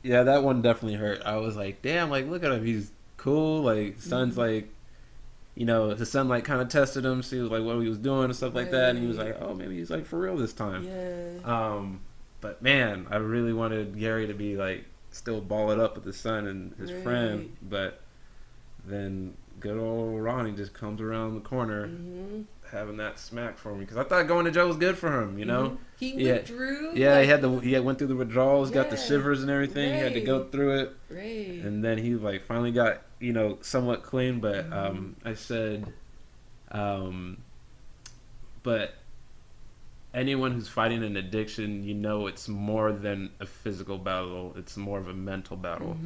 that one definitely hurt. I was like, damn, like, look at him. He's cool. Like, son's like, his son like kind of tested him, see like what he was doing and stuff like that, and he was like, oh, maybe he's like for real this time. But man, I really wanted Gary to be like still ball it up with his son and his friend, but then good old Ronnie just comes around the corner having that smack for me, because I thought going to jail was good for him. He withdrew. He went through the withdrawals, got the shivers and everying. He had to go through it, and then he like finally got somewhat clean. But I said, but anyone who's fighting an addiction, it's more than a physical battle. It's more of a mental battle.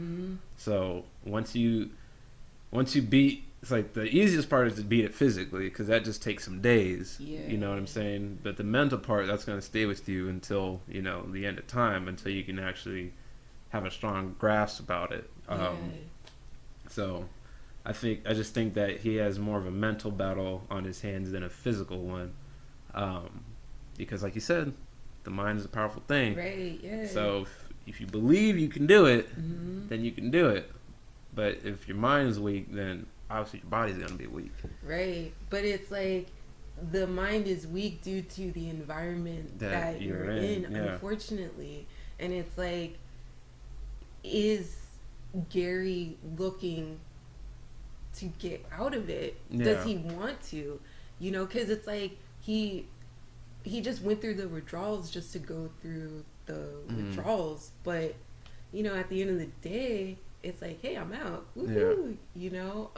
So once you beat, it's like the easiest part is to beat it physically, because that just takes some days. You know what I'm saying? But the mental part, that's going to stay with you until the end of time, until you can actually have a strong grasp about it. So I just think that he has more of a mental battle on his hands than a physical one, because like you said, the mind is a powerful thing. So if you believe you can do it, then you can do it. But if your mind is weak, then obviously your body's gonna be weak. Right. But it's like the mind is weak due to the environment that you're in, unfortunately. And it's like, is Gary looking to get out of it? Does he want to? You know, because it's like he just went through the withdrawals just to go through the withdrawals. But, you know, at the end of the day, it's like, hey, I'm out. Woohoo! You know?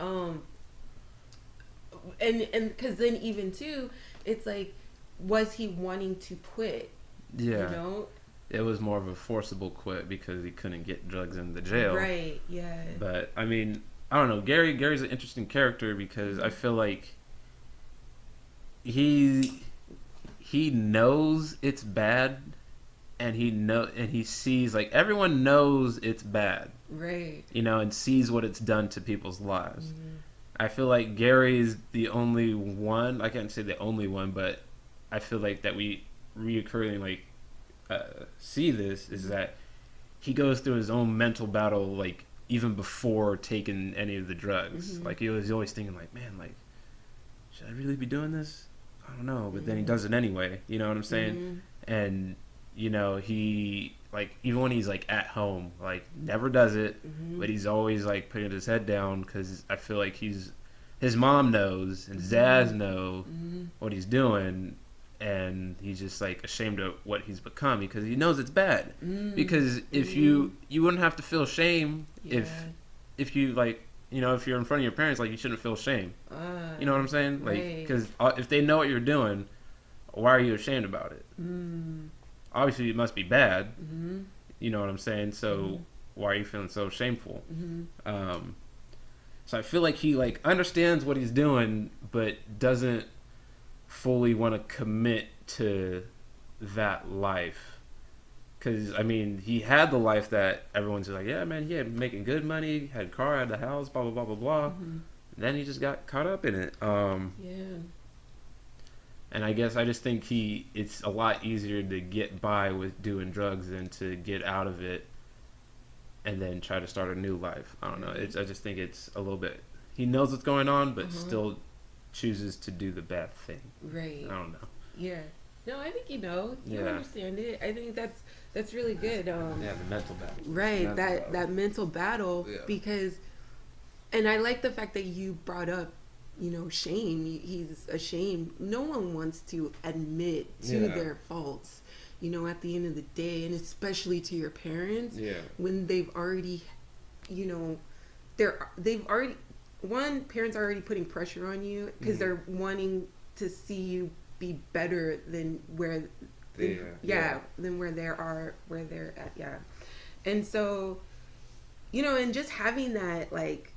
And because then even too, it's like, was he wanting to quit? You know? It was more of a forcible quit because he couldn't get drugs in the jail. Right, yeah. But, I mean, I don't know. Gary's an interesting character because I feel like he knows it's bad, and he sees, like, everyone knows it's bad. Right. You know, and sees what it's done to people's lives. I feel like Gary's the only one, I can't say the only one, but I feel like that we reoccurring, like, see this is that he goes through his own mental battle, like, even before taking any of the drugs. Like, he's always thinking, like, man, like, should I really be doing this? I don't know. But then he does it anyway. You know what I'm saying? And, you know, he, like, even when he's, like, at home, like, never does it. But he's always, like, putting his head down because I feel like his mom knows and Zaz know what he's doing. And he's just, like, ashamed of what he's become because he knows it's bad. Because if you wouldn't have to feel shame if you, like, you know, if you're in front of your parents, like, you shouldn't feel shame. You know what I'm saying? Like, because if they know what you're doing, why are you ashamed about it? Obviously, it must be bad. You know what I'm saying? So why are you feeling so shameful? So I feel like he, like, understands what he's doing, but doesn't fully want to commit to that life. Because, I mean, he had the life that everyone's like, yeah, man, he had making good money, had a car, had the house, blah, blah, blah, blah, blah. And then he just got caught up in it. And I guess I just think it's a lot easier to get by with doing drugs than to get out of it and then try to start a new life. I don't know. I just think it's a little bit, he knows what's going on, but still chooses to do the bad thing. Right. I don't know. Yeah. No, I think you understand it. I think that's really good. The mental battle. Right, that mental battle because, and I like the fact that you brought up, you know, shame. He's ashamed. No one wants to admit to their faults, you know, at the end of the day, and especially to your parents when they've already, you know, parents are already putting pressure on you because they're wanting to see you be better than where they're at. And so, you know, and just having that, like,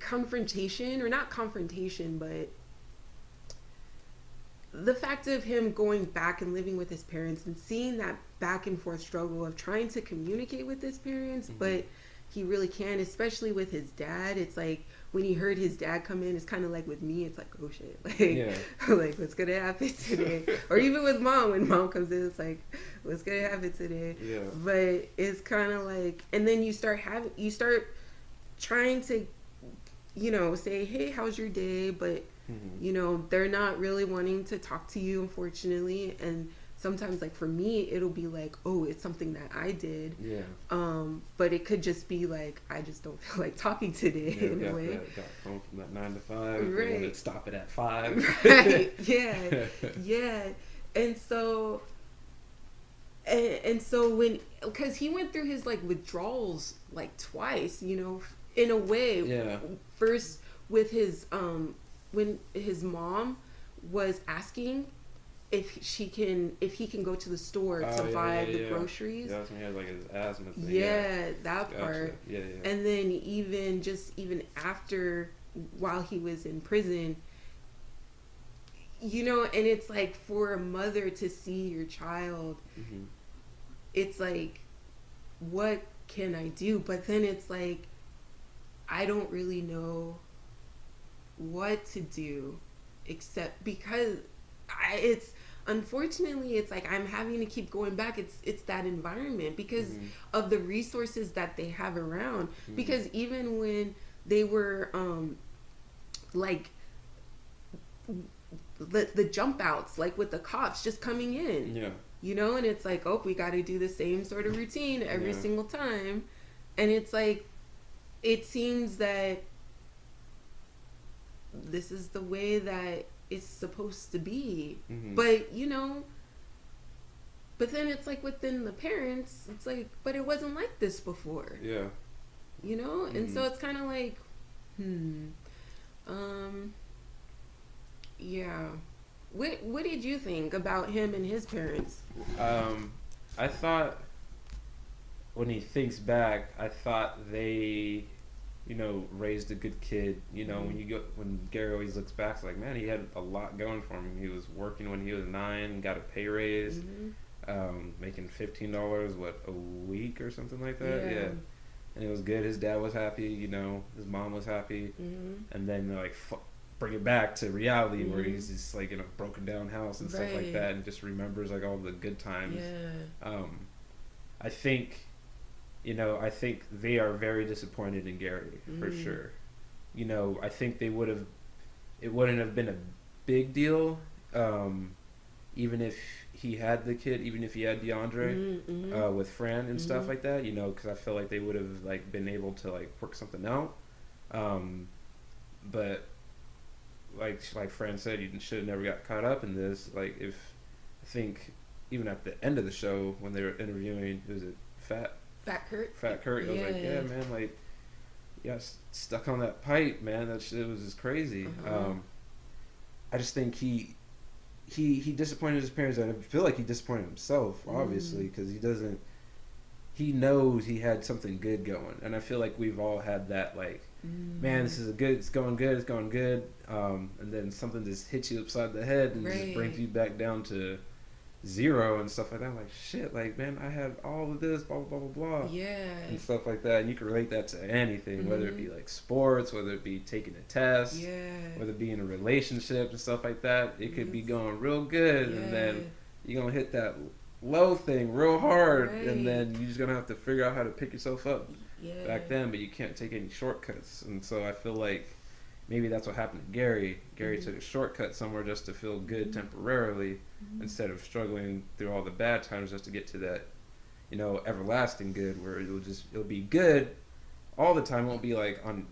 confrontation, or not confrontation, but the fact of him going back and living with his parents and seeing that back and forth struggle of trying to communicate with his parents, but he really can't, especially with his dad. It's like when he heard his dad come in, it's kind of like with me, it's like, oh shit, like, like, what's gonna happen today? Or even with mom, when mom comes in, it's like, what's gonna happen today? But it's kind of like, and then you start trying to, you know, say, hey, how's your day? But you know, they're not really wanting to talk to you, unfortunately. And sometimes, like, for me, it'll be like, oh, it's something that I did. But it could just be like, I just don't feel like talking today in a way. Got home from that 9 to 5. Right. Wanted to stop it at 5. Right. Yeah. And so when, because he went through his, like, withdrawals, like, twice, you know, in a way. First with his when his mom was asking if he can go to the store to buy the groceries. That's when he had, like, his asthma thing. That part. And then even after, while he was in prison, you know, and it's like, for a mother to see your child, it's like, what can I do? But then it's like, I don't really know what to do, except because unfortunately it's like I'm having to keep going back. It's that environment because of the resources that they have around. Because even when they were like the jump outs, like with the cops just coming in. Yeah. You know, and it's like, oh, we got to do the same sort of routine every Yeah. single time. And it's like, it seems that this is the way that it's supposed to be. Mm-hmm. But, you know, but then it's like within the parents, it's like, but it wasn't like this before. Yeah. You know? And Mm-hmm. so it's kind of like, yeah. What did you think about him and his parents? I thought, when he thinks back, I thought they, you know, raised a good kid. You know, when Gary always looks back, it's like, man, he had a lot going for him. He was working when he was 9, got a pay raise, making $15 a week or something like that. Yeah. And it was good. His dad was happy. You know, his mom was happy. And then they're like, bring it back to reality where he's just like in a broken down house and stuff like that, and just remembers like all the good times. I think, you know, I think they are very disappointed in Gary for sure. You know, I think it wouldn't have been a big deal, even if he had the kid, even if he had DeAndre with Fran and stuff like that. You know, because I feel like they would have like been able to like work something out. But like Fran said, you should have never got caught up in this. Like, I think even at the end of the show when they were interviewing, was it Fat Kurt? I was like, yeah, man, like, yeah, stuck on that pipe, man. That shit was just crazy. I just think he disappointed his parents, and I feel like he disappointed himself, obviously, because he knows he had something good going, and I feel like we've all had that, like, man, this is it's going good, and then something just hits you upside the head and just brings you back down to zero and stuff like that. I'm like, shit, like, man, I had all of this, blah blah blah blah, and stuff like that. And you can relate that to anything, whether it be like sports, whether it be taking a test, whether it be in a relationship and stuff like that. It could be going real good, and then you're gonna hit that low thing real hard, and then you're just gonna have to figure out how to pick yourself up back then, but you can't take any shortcuts. And so I feel like maybe that's what happened to Gary. Gary took a shortcut somewhere just to feel good temporarily, instead of struggling through all the bad times just to get to that, you know, everlasting good, where it'll be good all the time. It won't be like on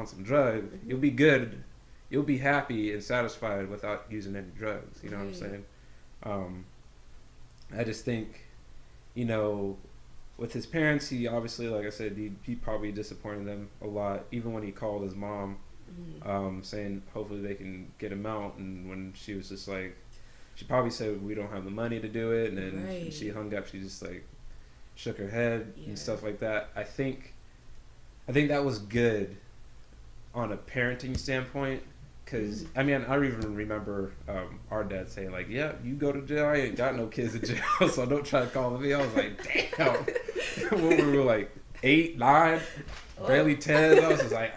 some drug. You'll be good, you'll be happy and satisfied without using any drugs, you know what I'm saying? I just think, you know, with his parents, he obviously, like I said, he probably disappointed them a lot. Even when he called his mom, saying hopefully they can get him out, and when she was just like, she probably said, we don't have the money to do it, and then when she hung up, she just like shook her head and stuff like that. I think that was good on a parenting standpoint. Because, I mean, I even remember our dad saying, like, yeah, you go to jail, I ain't got no kids in jail, so don't try to call me. I was like, damn. When we were like 8, 9, barely 10, I was just like,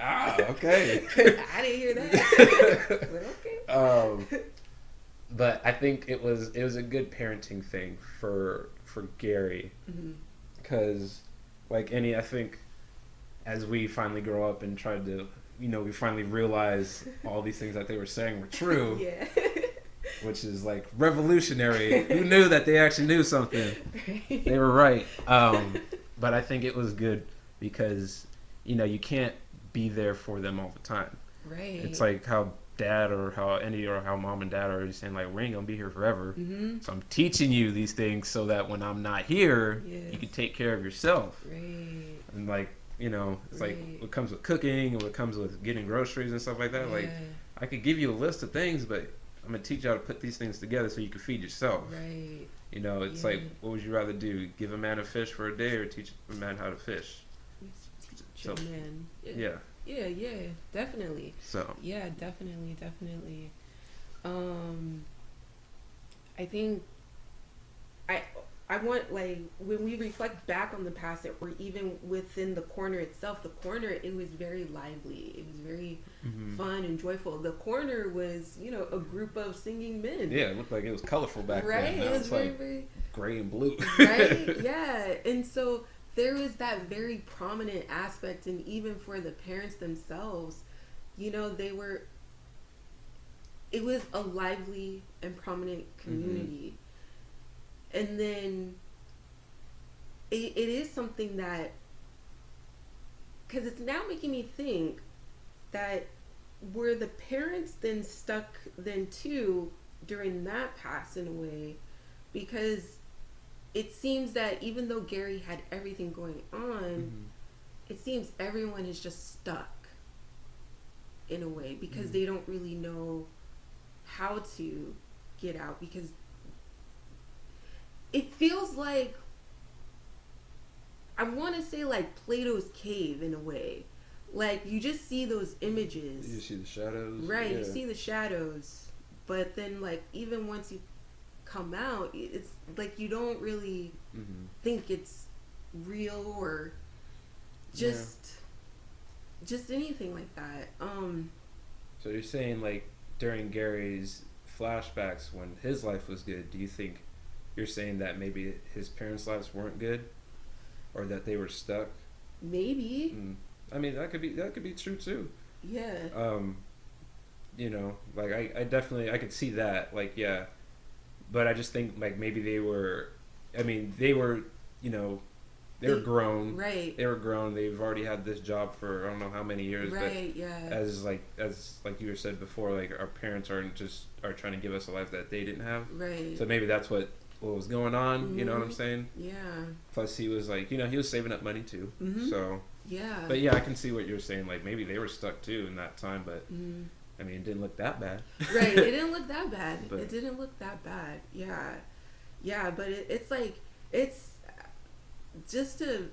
okay. I didn't hear that. But okay. But I think it was a good parenting thing for Gary. Because, like I think as we finally grow up and try to, you know, we finally realize all these things that they were saying were true. Which is like revolutionary. Who knew that they actually knew something? They were right. But I think it was good because, you know, you can't be there for them all the time. It's like how dad or how mom and dad are already saying, like, we ain't gonna be here forever. So I'm teaching you these things so that when I'm not here, you can take care of yourself. And like, you know, it's like what comes with cooking and what comes with getting groceries and stuff like that. Like, I could give you a list of things, but I'm gonna teach you how to put these things together so you can feed yourself. You know, it's like, what would you rather do? Give a man a fish for a day, or teach a man how to fish? So, man. Yeah, definitely. So. Yeah, definitely. I think I want, like, when we reflect back on the past, or even within the corner itself, it was very lively. It was very fun and joyful. The corner was, you know, a group of singing men. Yeah, it looked like it was colorful back then. It was very, like very gray and blue. Yeah. And so there was that very prominent aspect, and even for the parents themselves, you know, it was a lively and prominent community. And then it is something that, because it's now making me think that were the parents then stuck then too during that passing away, because it seems that even though Gary had everything going on, it seems everyone is just stuck in a way, because they don't really know how to get out, because it feels like, I want to say like Plato's cave in a way. Like, you just see those images. You see the shadows. Right, you see the shadows. But then, like, even once you come out, it's like you don't really think it's real or just anything like that. So you're saying, like, during Gary's flashbacks when his life was good, do you think you're saying that maybe his parents' lives weren't good, or that they were stuck? Maybe. I mean, that could be true too. Yeah. You know, like I definitely I could see that. Like, yeah, but I just think like maybe they were. I mean, they were. You know, they were grown. Right. They were grown. They've already had this job for I don't know how many years. Right. But Yeah. as like you said before, like our parents are trying to give us a life that they didn't have. Right. So maybe that's what was going on. You know what I'm saying? Yeah. Plus, he was like, you know, he was saving up money too. So. Yeah. But yeah, I can see what you're saying. Like maybe they were stuck too in that time, but I mean, it didn't look that bad. Right. It didn't look that bad. But, it didn't look that bad. Yeah. Yeah. But it's like, it's just to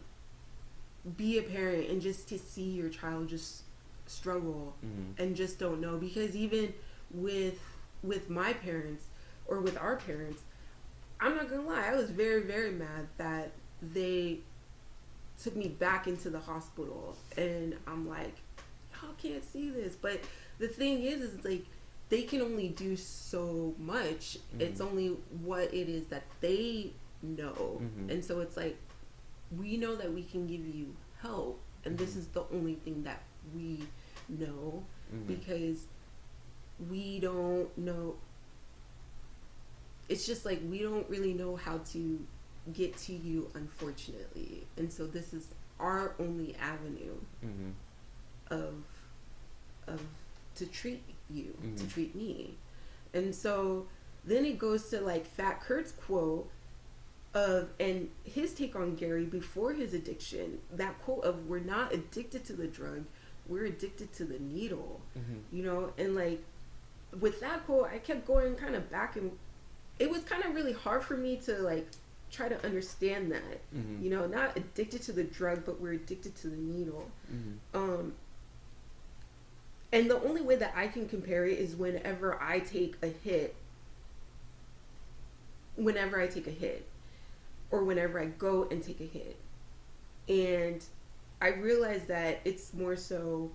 be a parent and just to see your child just struggle and just don't know, because even with my parents or with our parents, I'm not gonna lie, I was very, very mad that they took me back into the hospital, and I'm like, y'all can't see this. But the thing is like, they can only do so much. It's only what it is that they know. And so it's like, we know that we can give you help, and this is the only thing that we know, because we don't know. It's just like, we don't really know how to get to you, unfortunately, and so this is our only avenue of to treat you, to treat me. And so then it goes to like Fat Kurt's quote of, and his take on Gary before his addiction, that quote of, we're not addicted to the drug, we're addicted to the needle. You know, and like with that quote, I kept going kind of back, and it was kind of really hard for me to like try to understand that. You know, not addicted to the drug, but we're addicted to the needle. And the only way that I can compare it is whenever I take a hit, or whenever I go and take a hit, and I realize that it's more so,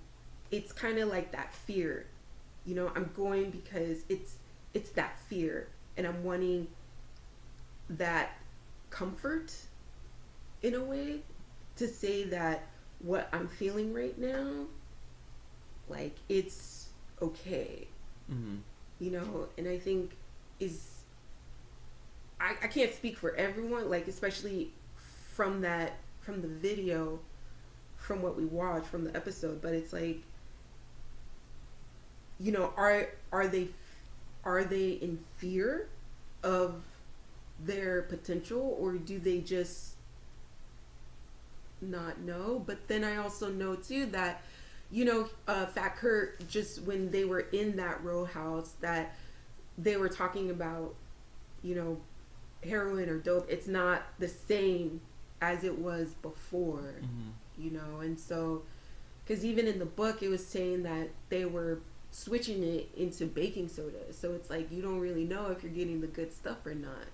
it's kind of like that fear. You know, I'm going because it's that fear, and I'm wanting that comfort in a way, to say that what I'm feeling right now, like, it's okay. You know, and I think I can't speak for everyone, like, especially from the video, from what we watched, from the episode, but it's like, you know, are they in fear of their potential, or do they just not know? But then I also know too that, you know, Fat Kurt, just when they were in that row house, that they were talking about, you know, heroin or dope. It's not the same as it was before. You know, and so, because even in the book it was saying that they were switching it into baking soda, so it's like, you don't really know if you're getting the good stuff or not.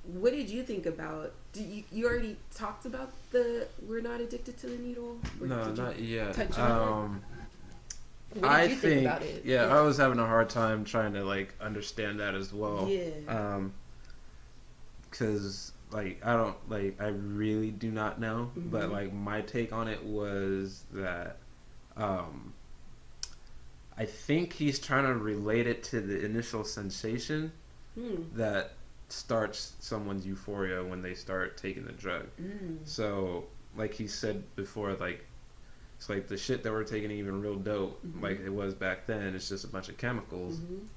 What did you think about, you already talked about the we're not addicted to the needle? No, not yet. Touch on it? What did you think about it? Yeah, I was having a hard time trying to like understand that as well. Yeah. Because like, I don't, like, I really do not know, but, Mhm. like, my take on it was that, um, I think he's trying to relate it to the initial sensation Hmm. that starts someone's euphoria when they start taking the drug. Mm. So, like he said before, like, it's like the shit that we're taking ain't even real dope, Mhm. like it was back then. It's just a bunch of chemicals Mhm.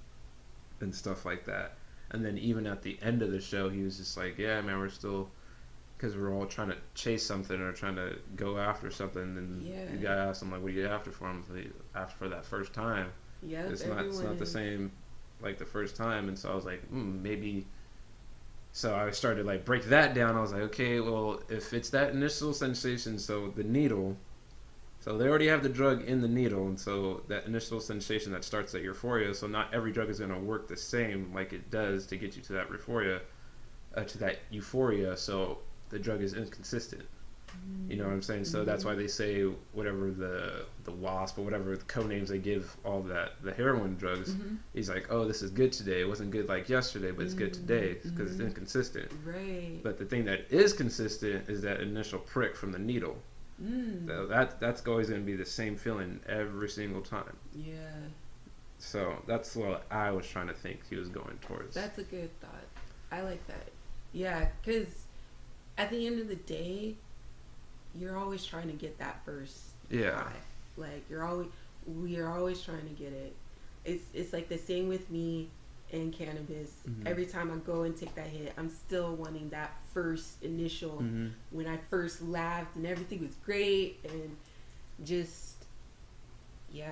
and stuff like that. And then even at the end of the show, he was just like, "Yeah, man, we're still, because we're all trying to chase something or trying to go after something." And Yeah. the guy asked him, like, "What are you after for?" Him, like, after for that first time. Yep. It's Everyone not the is. same like the first time. And so I was like, maybe. So I started to, like, break that down. I was like, okay, well, if it's that initial sensation, so the needle, so they already have the drug in the needle, and so that initial sensation that starts at euphoria. So not every drug is going to work the same like it does to get you to that euphoria. So the drug is inconsistent. You know what I'm saying? So that's why they say whatever the wasp or whatever the code names they give all that the heroin drugs. Mhm. He's like, oh, this is good today. It wasn't good like yesterday, but it's good today because it's inconsistent. Right. But the thing that is consistent is that initial prick from the needle. So that's always going to be the same feeling every single time. Yeah. So that's what I was trying to think he was going towards. That's a good thought. I like that. Yeah, because at the end of the day, you're always trying to get that first Yeah. high. Like we are always trying to get it. It's like the same with me and cannabis. Mhm. Every time I go and take that hit, I'm still wanting that first initial Mhm. when I first laughed and everything was great and just yeah,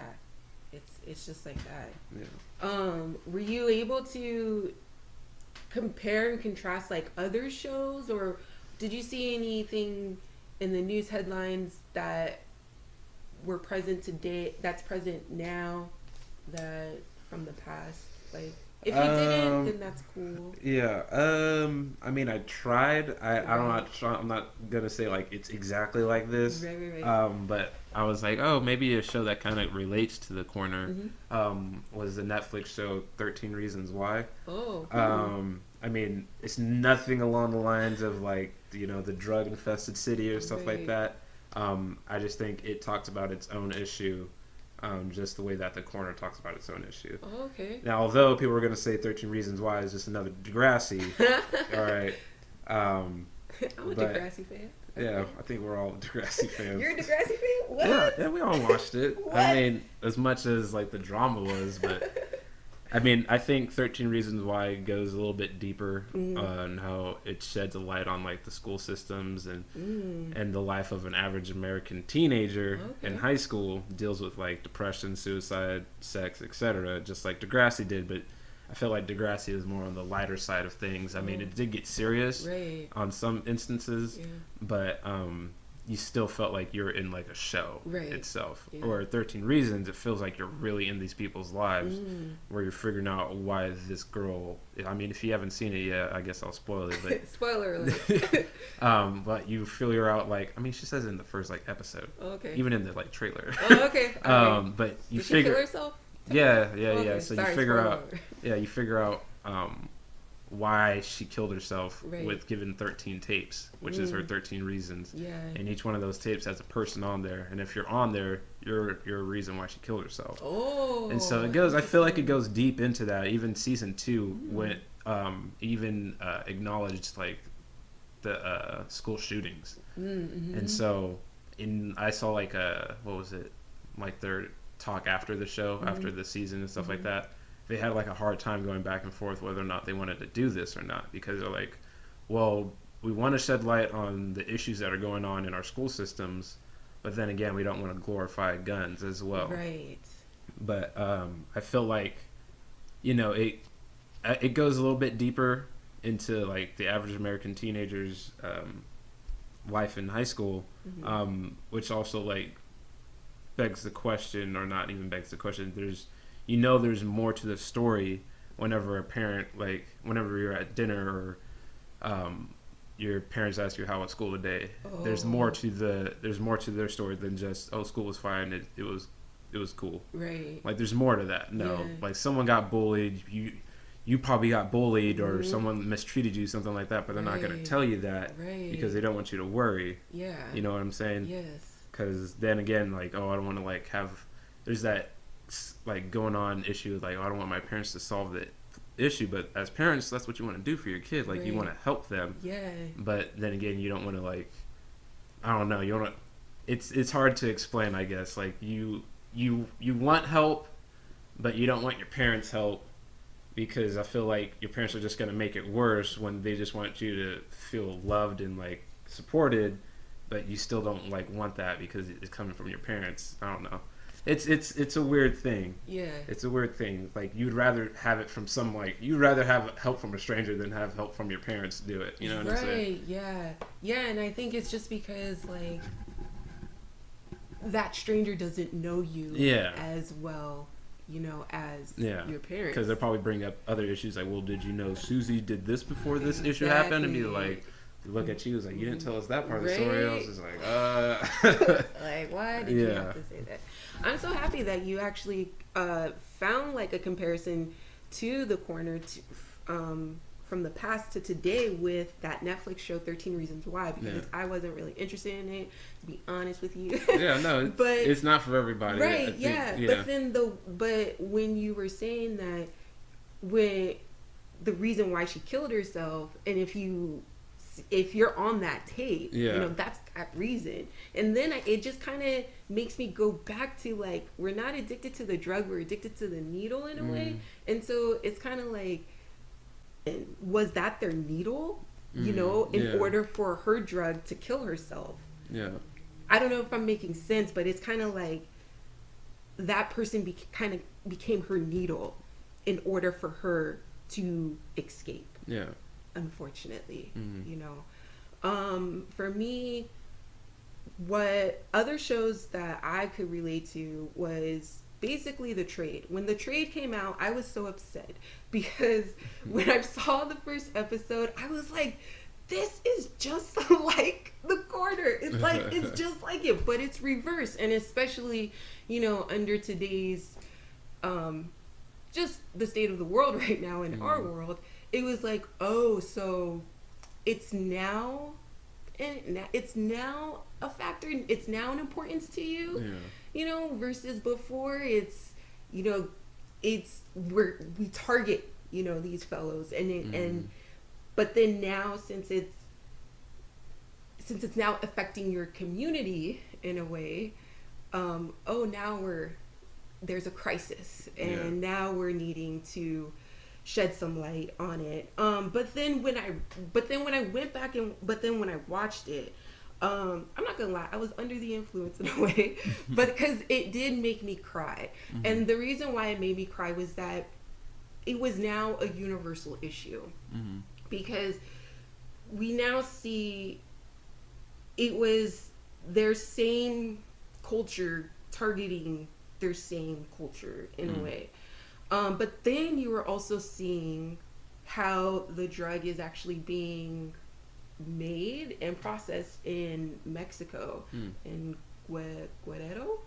it's just like that. Yeah. Were you able to compare and contrast like other shows, or did you see anything in the news headlines that were present today that's present now that from the past? Like if you didn't, then that's cool. Yeah. I mean, I tried. Right. I'm not gonna say like it's exactly like this. Right. But I was like, oh, maybe a show that kind of relates to the corner. Mm-hmm. Was the Netflix show 13 Reasons Why. Oh, cool. I mean, it's nothing along the lines of like the drug infested city or stuff like Right. that. I just think it talks about its own issue. Just the way that the corner talks about its own issue. Oh, okay. Now, although people were going to say 13 Reasons Why is just another Degrassi, all right. I'm a But, Degrassi fan. yeah, I think we're all Degrassi fans. You're a Degrassi fan? What? Yeah, we all watched it. What? I mean, as much as like the drama was, but I mean, I think 13 Reasons Why goes a little bit deeper on how it sheds a light on like the school systems and the life of an average American teenager in high school, deals with like depression, suicide, sex, etc. Just like Degrassi did, but I feel like Degrassi is more on the lighter side of things. I mean, it did get serious Right. on some instances, Yeah. but you still felt like you're in like a show Right. itself. Yeah. Or 13 Reasons, it feels like you're really in these people's lives, where you're figuring out why this girl. I mean, if you haven't seen it yet, I guess I'll spoil it. But Spoiler alert. but you figure out like, I mean, she says it in the first like episode, Okay. even in the like trailer. Oh, okay. All right. But you Did she figure, kill herself? yeah. Okay, So sorry, you figure spoiler out, alert. you figure out why she killed herself Right. with given 13 tapes, which is her 13 reasons. Yeah. And each one of those tapes has a person on there, and if you're on there, you're a reason why she killed herself. Oh. And so it goes. I feel like it goes deep into that. Even season 2 went acknowledged like the school shootings. And so I saw like what was it, like their talk after the show, after the season and stuff like that. They had like a hard time going back and forth whether or not they wanted to do this or not, because they're like, well, we want to shed light on the issues that are going on in our school systems, but then again, we don't want to glorify guns as well. Right. But I feel like, it goes a little bit deeper into like the average American teenager's life in high school, which also like begs the question, or not even begs the question. There's more to the story whenever a parent, like whenever you're at dinner or your parents ask you how was school today. There's more to their story than just, oh, school was fine, it was cool. Right. Like there's more to that. No, Yeah. like someone got bullied, you probably got bullied or someone mistreated you, something like that, but they're not going to tell you that because they don't want you to worry. Yeah. You know what I'm saying? Yes. Because then again, like, oh, I don't want to, like, there's that, like, going on issue, like, oh, I don't want my parents to solve the issue, but as parents, that's what you want to do for your kid. Like, you want to help them. Yeah. But then again, you don't want to, like, I don't know, you want to, it's hard to explain, I guess. Like, you want help, but you don't want your parents' help, because I feel like your parents are just going to make it worse when they just want you to feel loved and, like, supported, but you still don't, like, want that because it's coming from your parents. I don't know. It's a weird thing. Yeah. It's a weird thing. Like, you'd rather have it from you'd rather have help from a stranger than have help from your parents do it. You know what I'm saying? Right, yeah. Yeah, and I think it's just because, like, that stranger doesn't know you as well, you know, as your parents. Because they'll probably bring up other issues like, well, did you know Susie did this before this issue happened? And be like, look at you, it's like, you didn't tell us that part of the story. I was just like, like, why did you have to say that? I'm so happy that you actually found, like, a comparison to The Corner from the past to today with that Netflix show 13 Reasons Why, because I wasn't really interested in it, to be honest with you. But it's not for everybody. Right, But then but when you were saying that, when the reason why she killed herself, and if you're on that tape, you know, that's that reason. And then it just kind of makes me go back to, like, we're not addicted to the drug, we're addicted to the needle in a way. And so it's kind of like, was that their needle, you know, in order for her drug to kill herself? Yeah. I don't know if I'm making sense, but it's kind of like that person kind of became her needle in order for her to escape. Yeah. Unfortunately, you know. For me, what other shows that I could relate to was basically The Trade. When The Trade came out, I was so upset because when I saw the first episode, I was like, this is just like The Corner. It's like, it's just like it, but it's reversed. And especially, you know, under today's just the state of the world right now in our world, it was like, oh, so it's now a factor, it's now an importance to you, you know, versus before it's, you know, it's we target, you know, these fellows, and but then now since it's now affecting your community in a way, now there's a crisis, and now we're needing to shed some light on it. But then when I watched it, I'm not gonna lie, I was under the influence in a way, but because it did make me cry. And the reason why it made me cry was that it was now a universal issue, because we now see it was their same culture targeting their same culture in a way. But then you were also seeing how the drug is actually being made and processed in Mexico, in Guerrero,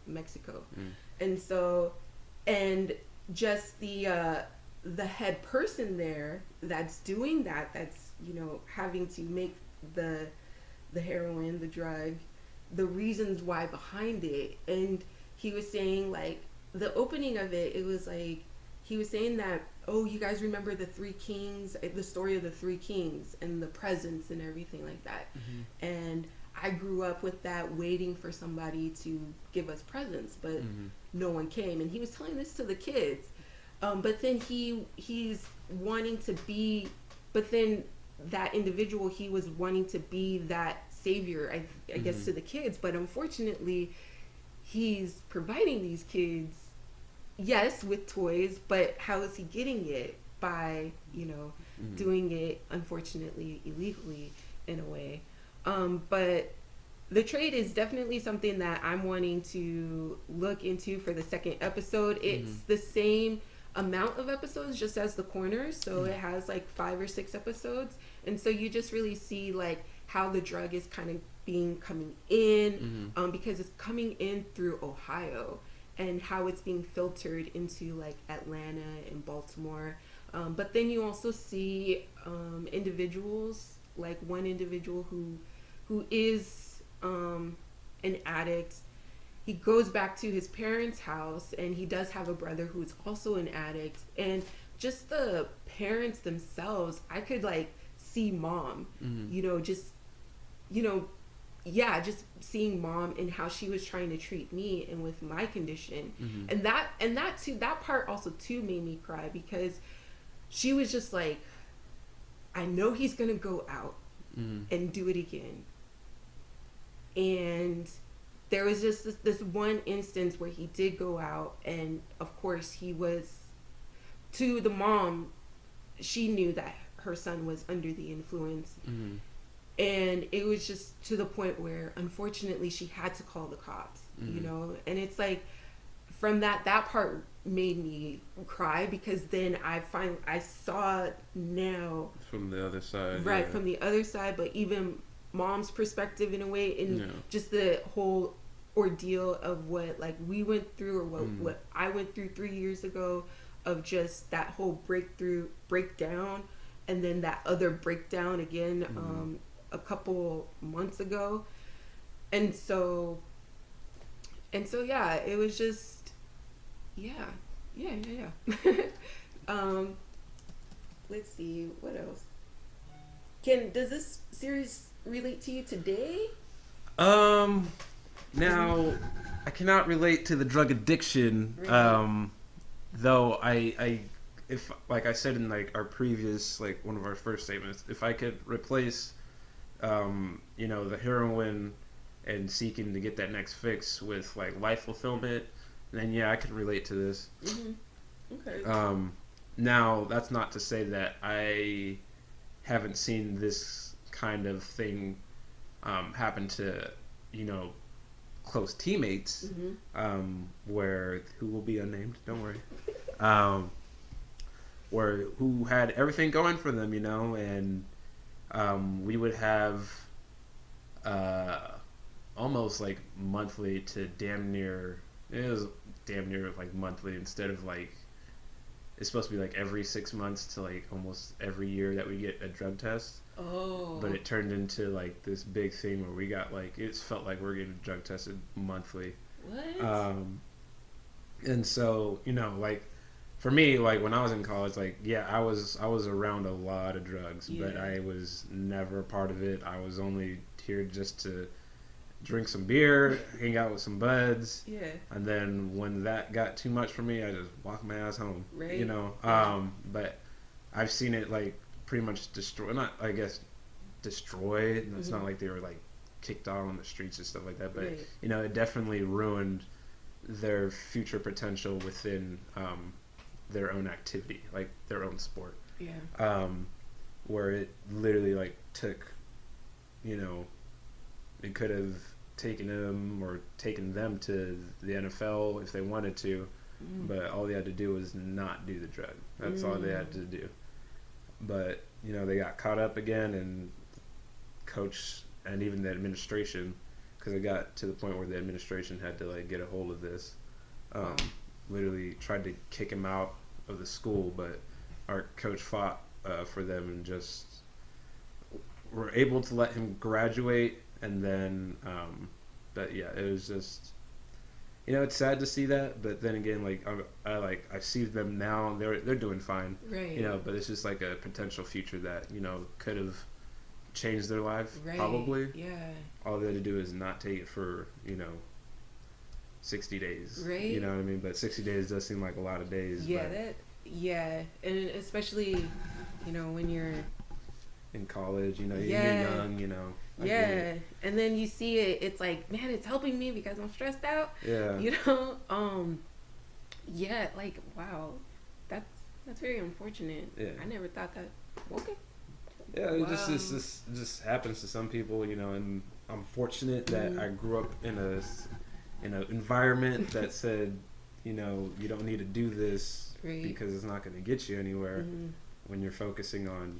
Mexico. And so, and just the head person there that's doing that's, you know, having to make the heroin, the drug, the reasons why behind it. And he was saying, like, the opening of it was like, he was saying that, oh, you guys remember the Three Kings, the story of the Three Kings and the presents and everything like that. And I grew up with that, waiting for somebody to give us presents, but no one came. And he was telling this to the kids. But then he's wanting to be, but then that individual, he was wanting to be that savior, I guess, to the kids. But unfortunately, he's providing these kids, yes, with toys, but how is he getting it? By, you know, doing it, unfortunately, illegally in a way. But The Trade is definitely something that I'm wanting to look into for the second episode. It's the same amount of episodes just as The Corner, so it has like 5 or 6 episodes, and so you just really see like how the drug is kind of coming in, because it's coming in through Ohio, and how it's being filtered into like Atlanta and Baltimore. But then you also see individuals, like one individual who is an addict. He goes back to his parents' house, and he does have a brother who's also an addict. And just the parents themselves, I could like see mom, just just seeing mom and how she was trying to treat me and with my condition. And that too, that part also too made me cry, because she was just like, I know he's gonna go out and do it again. And there was just this one instance where he did go out, and of course he was, to the mom, she knew that her son was under the influence. And it was just to the point where unfortunately she had to call the cops, and it's like, from that part made me cry, because then I saw now from the other side, right, from the other side, but even mom's perspective in a way, and just the whole ordeal of what like we went through, or what I went through 3 years ago, of just that whole breakdown, and then that other breakdown again a couple months ago. And so yeah, it was just yeah. Let's see, what else does this series relate to you today? Now I cannot relate to the drug addiction, Right. though if like I said in like our previous, like one of our first statements, if I could replace the heroin and seeking to get that next fix with like life fulfillment, then yeah, I could relate to this. Okay. Now that's not to say that I haven't seen this kind of thing happen to close teammates, where, who will be unnamed, don't worry, who had everything going for them, and we would have almost like monthly to it was damn near like monthly, instead of like, it's supposed to be like every 6 months to like almost every year that we get a drug test. Oh. But it turned into like this big thing where we got like, it felt like we're getting drug tested monthly. What? And so, like for me, like when I was in college, like, yeah, I was around a lot of drugs, but I was never a part of it. I was only here just to drink some beer, hang out with some buds. Yeah. And then when that got too much for me, I just walked my ass home. Right. But I've seen it like pretty much destroy, not, I guess, destroy. It's not like they were like kicked out on the streets and stuff like that, but Right. It definitely ruined their future potential within their own activity, like their own sport. Yeah. Where it literally like took, it could have taken them to the NFL if they wanted to, but all they had to do was not do the drug. That's all they had to do. But they got caught up again, and coach and even the administration, because it got to the point where the administration had to like get a hold of this, literally tried to kick him out of the school, but our coach fought for them and just were able to let him graduate. And then but yeah, it was just, it's sad to see that, but then again, like I see them now, they're doing fine, Right. but it's just like a potential future that could have changed their life. Right. Probably. Yeah. All they had to do is not take it for 60 days. Right. You know what I mean? But 60 days does seem like a lot of days. Yeah. But And especially when you're in college, you're Yeah. young, I get yeah, it. and then you see it, it's like, man, it's helping me because I'm stressed out. Yeah. Yeah, like, wow, that's very unfortunate. Yeah. I never thought that. Okay. Yeah, it Wow. just happens to some people, and I'm fortunate that I grew up in an environment that said, you don't need to do this Right. because it's not going to get you anywhere. When you're focusing on,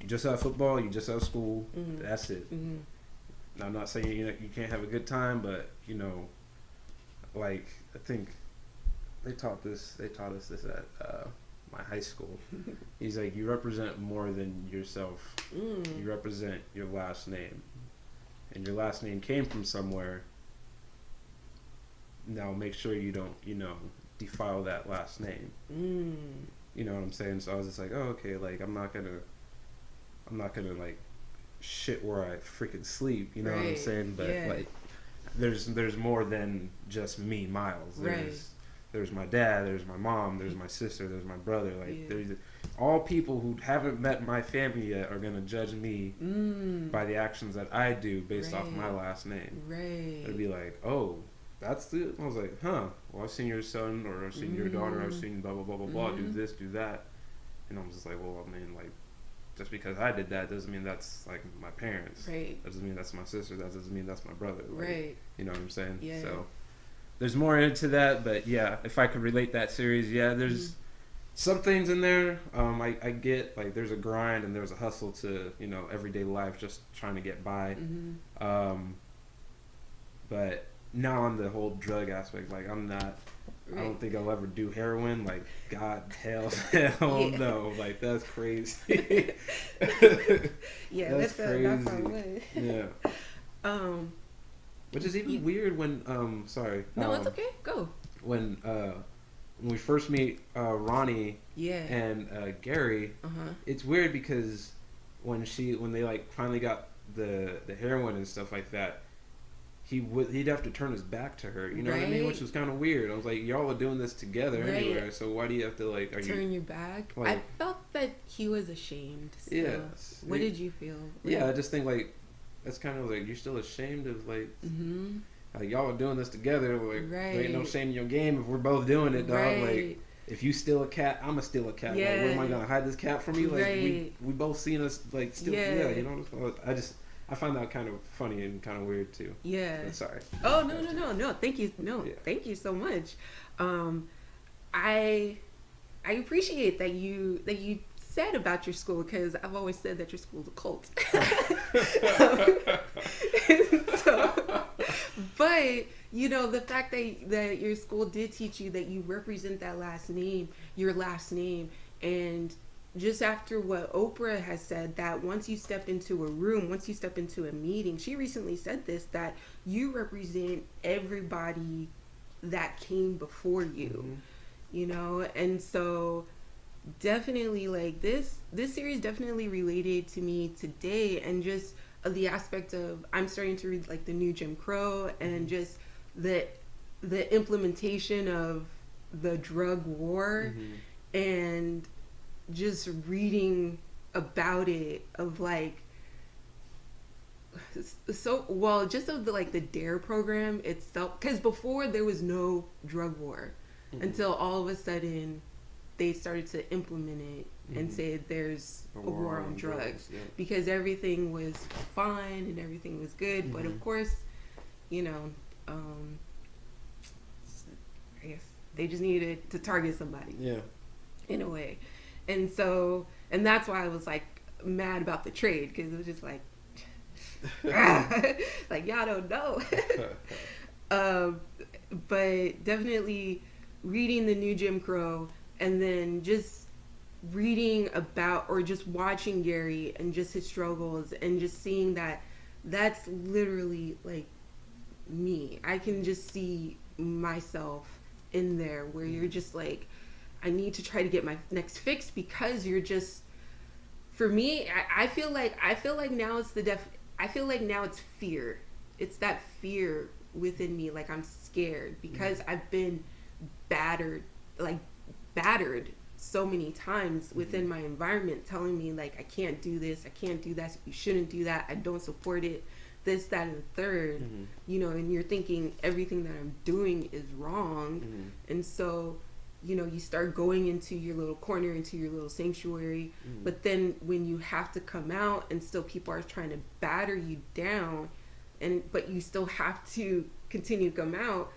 you just have football, you just have school, that's it. Now, I'm not saying you can't have a good time, but like I think they taught us this at my high school. He's like, you represent more than yourself. You represent your last name, and your last name came from somewhere. Now make sure you don't, defile that last name. You know what I'm saying? So I was just like, oh, okay, like I'm not gonna like shit where I freaking sleep. You know what I'm saying? But like, there's more than just me, Miles. There's my dad, there's my mom, there's my sister, there's my brother. Like, there's all people who haven't met my family yet are gonna judge me by the actions that I do based off my last name. It'd be like, oh, that's the. I was like, huh. Well, I've seen your son, or I've seen your daughter, I've seen blah blah blah blah blah. Do this, do that, and I'm just like, well, I mean, like, just because I did that doesn't mean that's like my parents. That doesn't mean that's my sister. That doesn't mean that's my brother. Like, you know what I'm saying? Yeah. So there's more into that, but yeah, if I could relate that series, there's some things in there. I get, like, there's a grind and there's a hustle to, everyday life, just trying to get by. But not on the whole drug aspect. Like, I'm not. I don't think I'll ever do heroin. Like, God, hell no. Like, that's crazy. That's crazy. Yeah. Which is even weird when sorry. No, it's okay. Go. When we first meet Ronnie and Gary, it's weird because when they like finally got the heroin and stuff like that, he'd have to turn his back to her, you know what I mean? Which was kind of weird. I was like, y'all are doing this together anyway, so why do you have to, like, turn your back? Like, I felt that he was ashamed. So. Yes. What did you feel? Yeah, I just think, like, that's kind of like, you're still ashamed of, like, like, y'all are doing this together. Like, there ain't no shame in your game if we're both doing it, dog. Like, if you steal a cat, I'ma steal a cat. Like, what am I gonna hide this cat from you? Like, we both seen us, like, still, you know? I find that kind of funny and kind of weird too. Yeah. Sorry. Oh, no. Thank you. Thank you so much. I appreciate that you said about your school, because I've always said that your school's a cult. But the fact that your school did teach you that you represent that last name, your last name, and just after what Oprah has said, that once you step into a room, once you step into a meeting, she recently said this, that you represent everybody that came before you, and so definitely, like, this series definitely related to me today, and just the aspect of, I'm starting to read, like, the new Jim Crow, and just the implementation of the drug war, and just reading about it, of, like, just of the, like, the DARE program itself, because before there was no drug war until all of a sudden they started to implement it and say there's a war on drugs, because everything was fine and everything was good, but of course, I guess they just needed to target somebody, in a way. And so, and that's why I was, like, mad about the trade, because it was just like, like, y'all don't know. But definitely reading the new Jim Crow, and then just reading about, or just watching Gary and just his struggles, and just seeing that that's literally, like, me. I can just see myself in there, where you're just like, I need to try to get my next fix, because you're just, for me, I feel like now it's I feel like now it's fear. It's that fear within me. Like, I'm scared because I've been battered so many times within my environment, telling me, like, I can't do this, I can't do that, you shouldn't do that, I don't support it, this, that, and the third, and you're thinking everything that I'm doing is wrong. And so, you start going into your little corner, into your little sanctuary, but then when you have to come out, and still people are trying to batter you down, but you still have to continue to come out,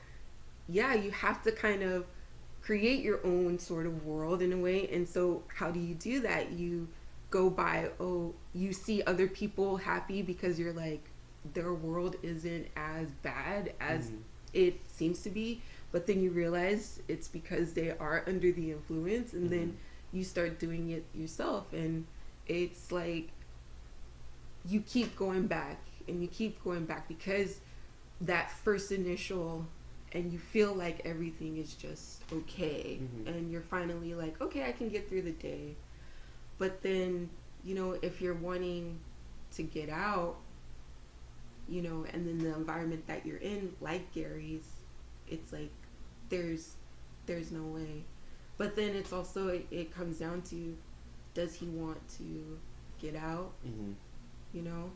you have to kind of create your own sort of world in a way. And so how do you do that? You go by, you see other people happy because you're like, their world isn't as bad as it seems to be, but then you realize it's because they are under the influence, and then you start doing it yourself, and it's like you keep going back and you keep going back because that first initial, and you feel like everything is just okay, and you're finally like, okay, I can get through the day. But then, you know, if you're wanting to get out, you know, and then the environment that you're in, like Gary's, it's like there's no way. But then it's also, it comes down to, does he want to get out? You know,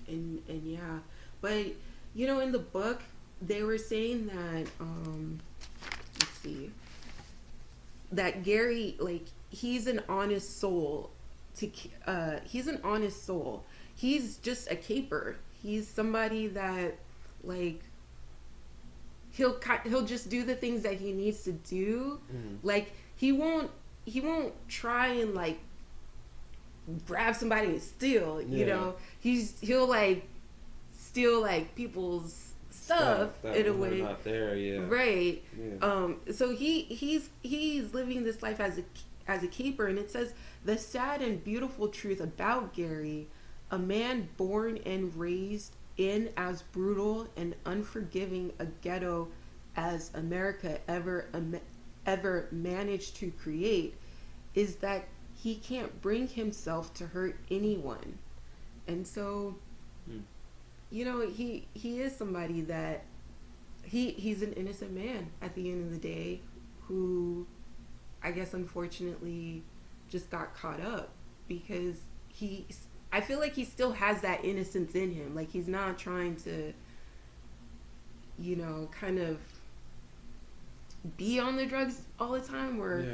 and yeah. But you know, in the book they were saying that let's see, that Gary, like, he's an honest soul. He's an honest soul. He's just a caper. He's somebody that, like, he'll just do the things that he needs to do. Like, he won't try and, like, grab somebody and steal, you know. He'll like steal, like, people's stuff in a way. Not there, right. Yeah. So he's living this life as a keeper, and it says, the sad and beautiful truth about Gary, a man born and raised in as brutal and unforgiving a ghetto as America ever managed to create, is that he can't bring himself to hurt anyone. And so, you know, he is somebody that he's an innocent man at the end of the day, who I guess unfortunately just got caught up, because I feel like he still has that innocence in him. Like, he's not trying to, you know, kind of be on the drugs all the time, or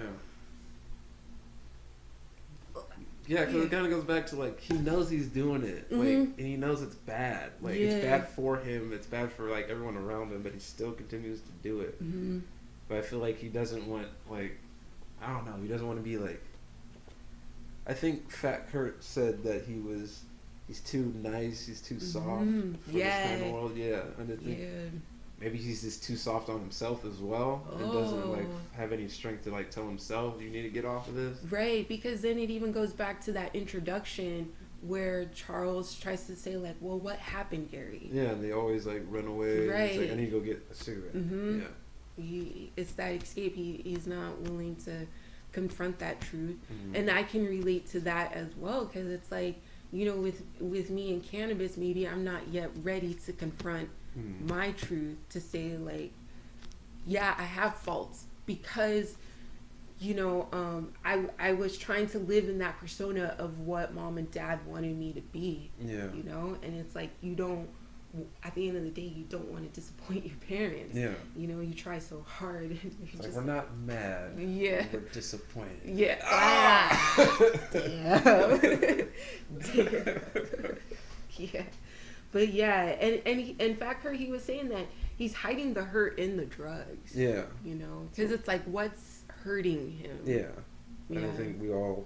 yeah, because it kind of goes back to, like, he knows he's doing it, like, and he knows it's bad. Like, it's bad for him, it's bad for, like, everyone around him, but he still continues to do it. But I feel like he doesn't want, like, I don't know, he doesn't want to be, like, I think Fat Kurt said that he's too nice, he's too soft for this kind of world. Yeah, and I think maybe he's just too soft on himself as well, and doesn't, like, have any strength to, like, tell himself, you need to get off of this. Right, because then it even goes back to that introduction where Charles tries to say, like, well, what happened, Gary? Yeah, and they always, like, run away. Right. It's like, I need to go get a cigarette. It's that escape. He's not willing to confront that truth. And I can relate to that as well, because it's like, you know, with me in cannabis, maybe I'm not yet ready to confront my truth, to say, like, yeah, I have faults, because, you know, I was trying to live in that persona of what mom and dad wanted me to be. You know, and it's like, you don't, at the end of the day, you don't want to disappoint your parents. You know, you try so hard. It's like, we're not mad. We're disappointed. Damn. Damn. Yeah. But yeah, and in fact, he was saying that he's hiding the hurt in the drugs. You know, because it's like, what's hurting him? And I think we all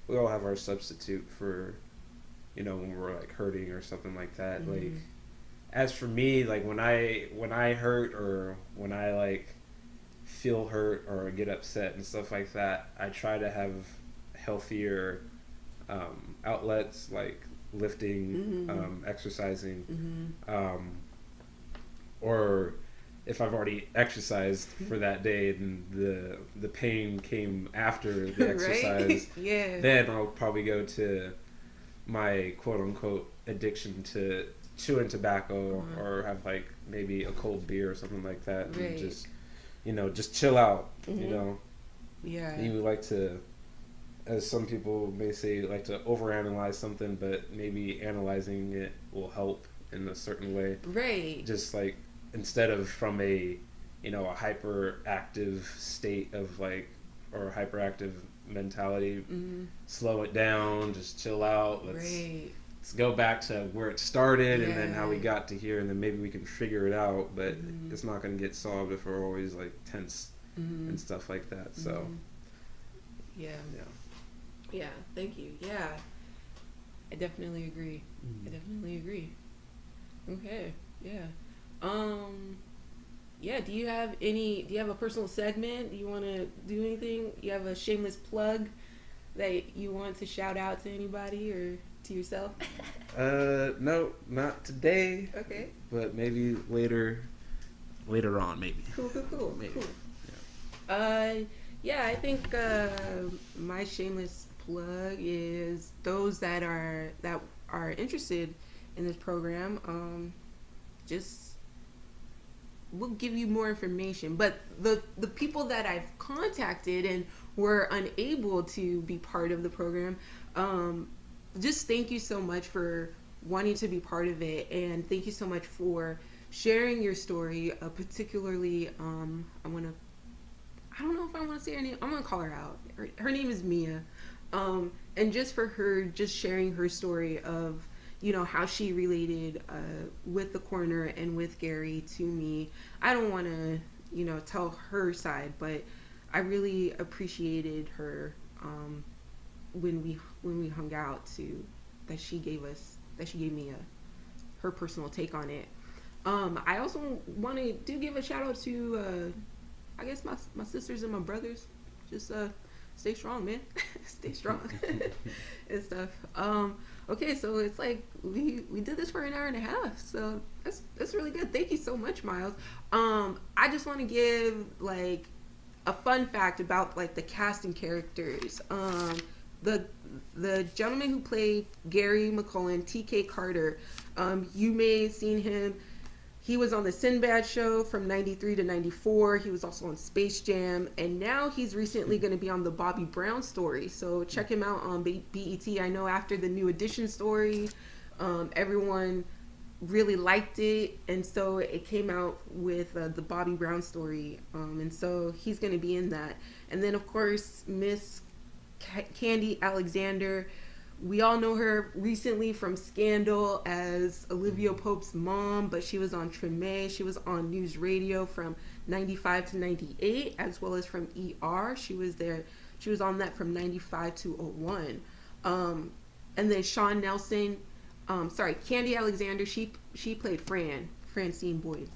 have our substitute for, you know, when we're, like, hurting or something like that. Like, as for me, like, when I hurt, or when I, like, feel hurt or get upset and stuff like that, I try to have healthier outlets, like lifting, exercising, or if I've already exercised for that day and the pain came after the exercise, then I'll probably go to my quote unquote addiction to chewing tobacco, or have, like, maybe a cold beer or something like that, and just, you know, just chill out. You know, you like to, as some people may say, like to overanalyze something, but maybe analyzing it will help in a certain way. Just, like, instead of from a, you know, a hyperactive state of, like, or hyperactive mentality, slow it down, just chill out. Let's go back to where it started, and then how we got to here, and then maybe we can figure it out, but it's not going to get solved if we're always, like, tense and stuff like that. So thank you. I definitely agree. yeah, do you have a personal segment? Do you want to do anything? You have a shameless plug that you want to shout out to anybody or to yourself? No, not today. Okay. But maybe later on, maybe. Cool. Maybe. Cool. Yeah. Yeah, I think my shameless plug is those that are interested in this program. Just we'll give you more information. But the people that I've contacted and were unable to be part of the program, just thank you so much for wanting to be part of it, and thank you so much for sharing your story. Particularly, I don't know if I want to say her name. I'm gonna call her out. Her name is Mia, and just for her, just sharing her story of how she related with the coroner and with Gary to me. I don't want to tell her side, but I really appreciated her when we hung out that she gave me her personal take on it. I also want to give a shout out to I guess my sisters and my brothers. Just stay strong, man. Stay strong and stuff. Okay, so it's like we did this for an hour and a half, so that's really good. Thank you so much, Miles. I just want to give like a fun fact about like the casting characters. The gentleman who played Gary McCullen, T.K. Carter, you may have seen him. He was on the Sinbad show from 93 to 94. He was also on Space Jam. And now he's recently going to be on the Bobby Brown story. So check him out on BET. I know after the New Edition story, everyone really liked it. And so it came out with the Bobby Brown story. And so he's going to be in that. And then, of course, Miss Candy Alexander. We all know her recently from Scandal as Olivia Pope's mom, but she was on Treme. She was on News Radio from 95 to 98, as well as from ER. She was there. She was on that from 95 to 01. And then Sean Nelson, Candy Alexander, she played Francine Boyd.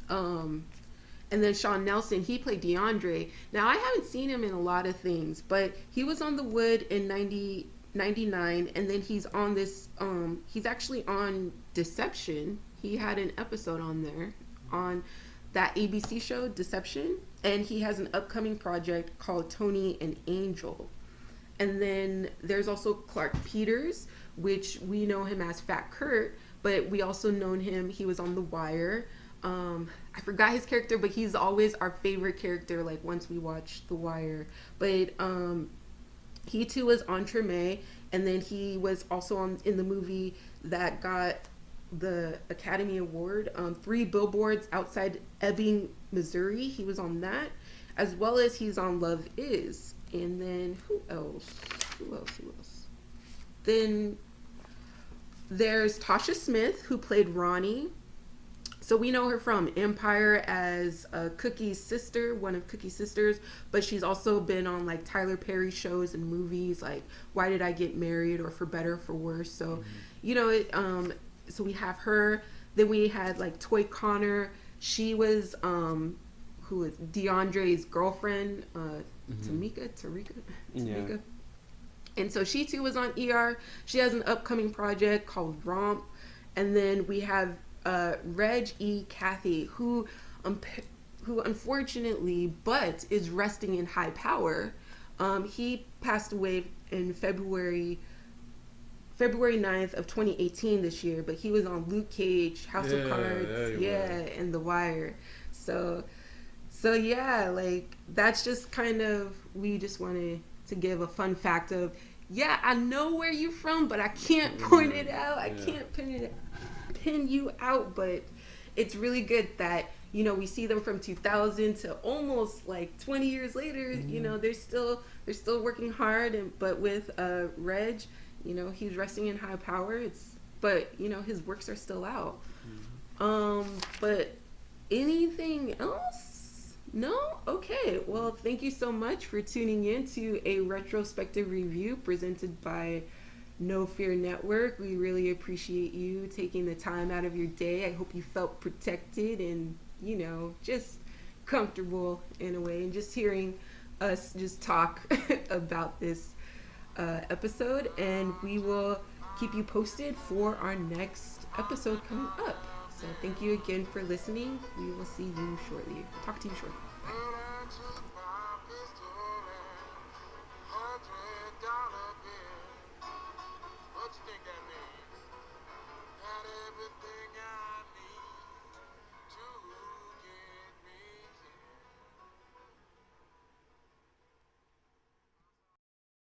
And then Sean Nelson, he played DeAndre. Now, I haven't seen him in a lot of things, but he was on The Wood in 99, and then he's on this he's actually on Deception. He had an episode on there on that ABC show Deception, and he has an upcoming project called Tony and Angel. And then there's also Clark Peters, which we know him as Fat Kurt, but we also known him, he was on The Wire. I forgot his character, but he's always our favorite character, like once we watch The Wire. But he too was on Treme, and then he was also in the movie that got the Academy Award, 3 Billboards Outside Ebbing, Missouri. He was on that, as well as he's on Love Is. And then who else? Then there's Tasha Smith, who played Ronnie. So we know her from Empire as Cookie's sister, one of Cookie's sisters, but she's also been on like Tyler Perry shows and movies like Why Did I Get Married or For Better or For Worse. So, so we have her. Then we had like Toy Connor. She was who was DeAndre's girlfriend, Tarika. Yeah. And so she too was on ER. She has an upcoming project called Romp. And then we have Reg E. Cathy, who unfortunately, but is resting in high power. He passed away in February 9th of 2018 this year, but he was on Luke Cage, House of Cards, and The Wire. So yeah, like that's just kind of, we just wanted to give a fun fact of, I know where you're from, but I can't point it out. I can't pin you out, but it's really good that we see them from 2000 to almost like 20 years later. They're still working hard, but with Reg, he's resting in high power. But his works are still out. But anything else? No? Okay. Well, thank you so much for tuning in to a retrospective review presented by No Fear Network. We really appreciate you taking the time out of your day. I hope you felt protected and just comfortable in a way, and just hearing us just talk about this episode. And we will keep you posted for our next episode coming up. So thank you again for listening. We will see you shortly. Talk to you shortly. Bye.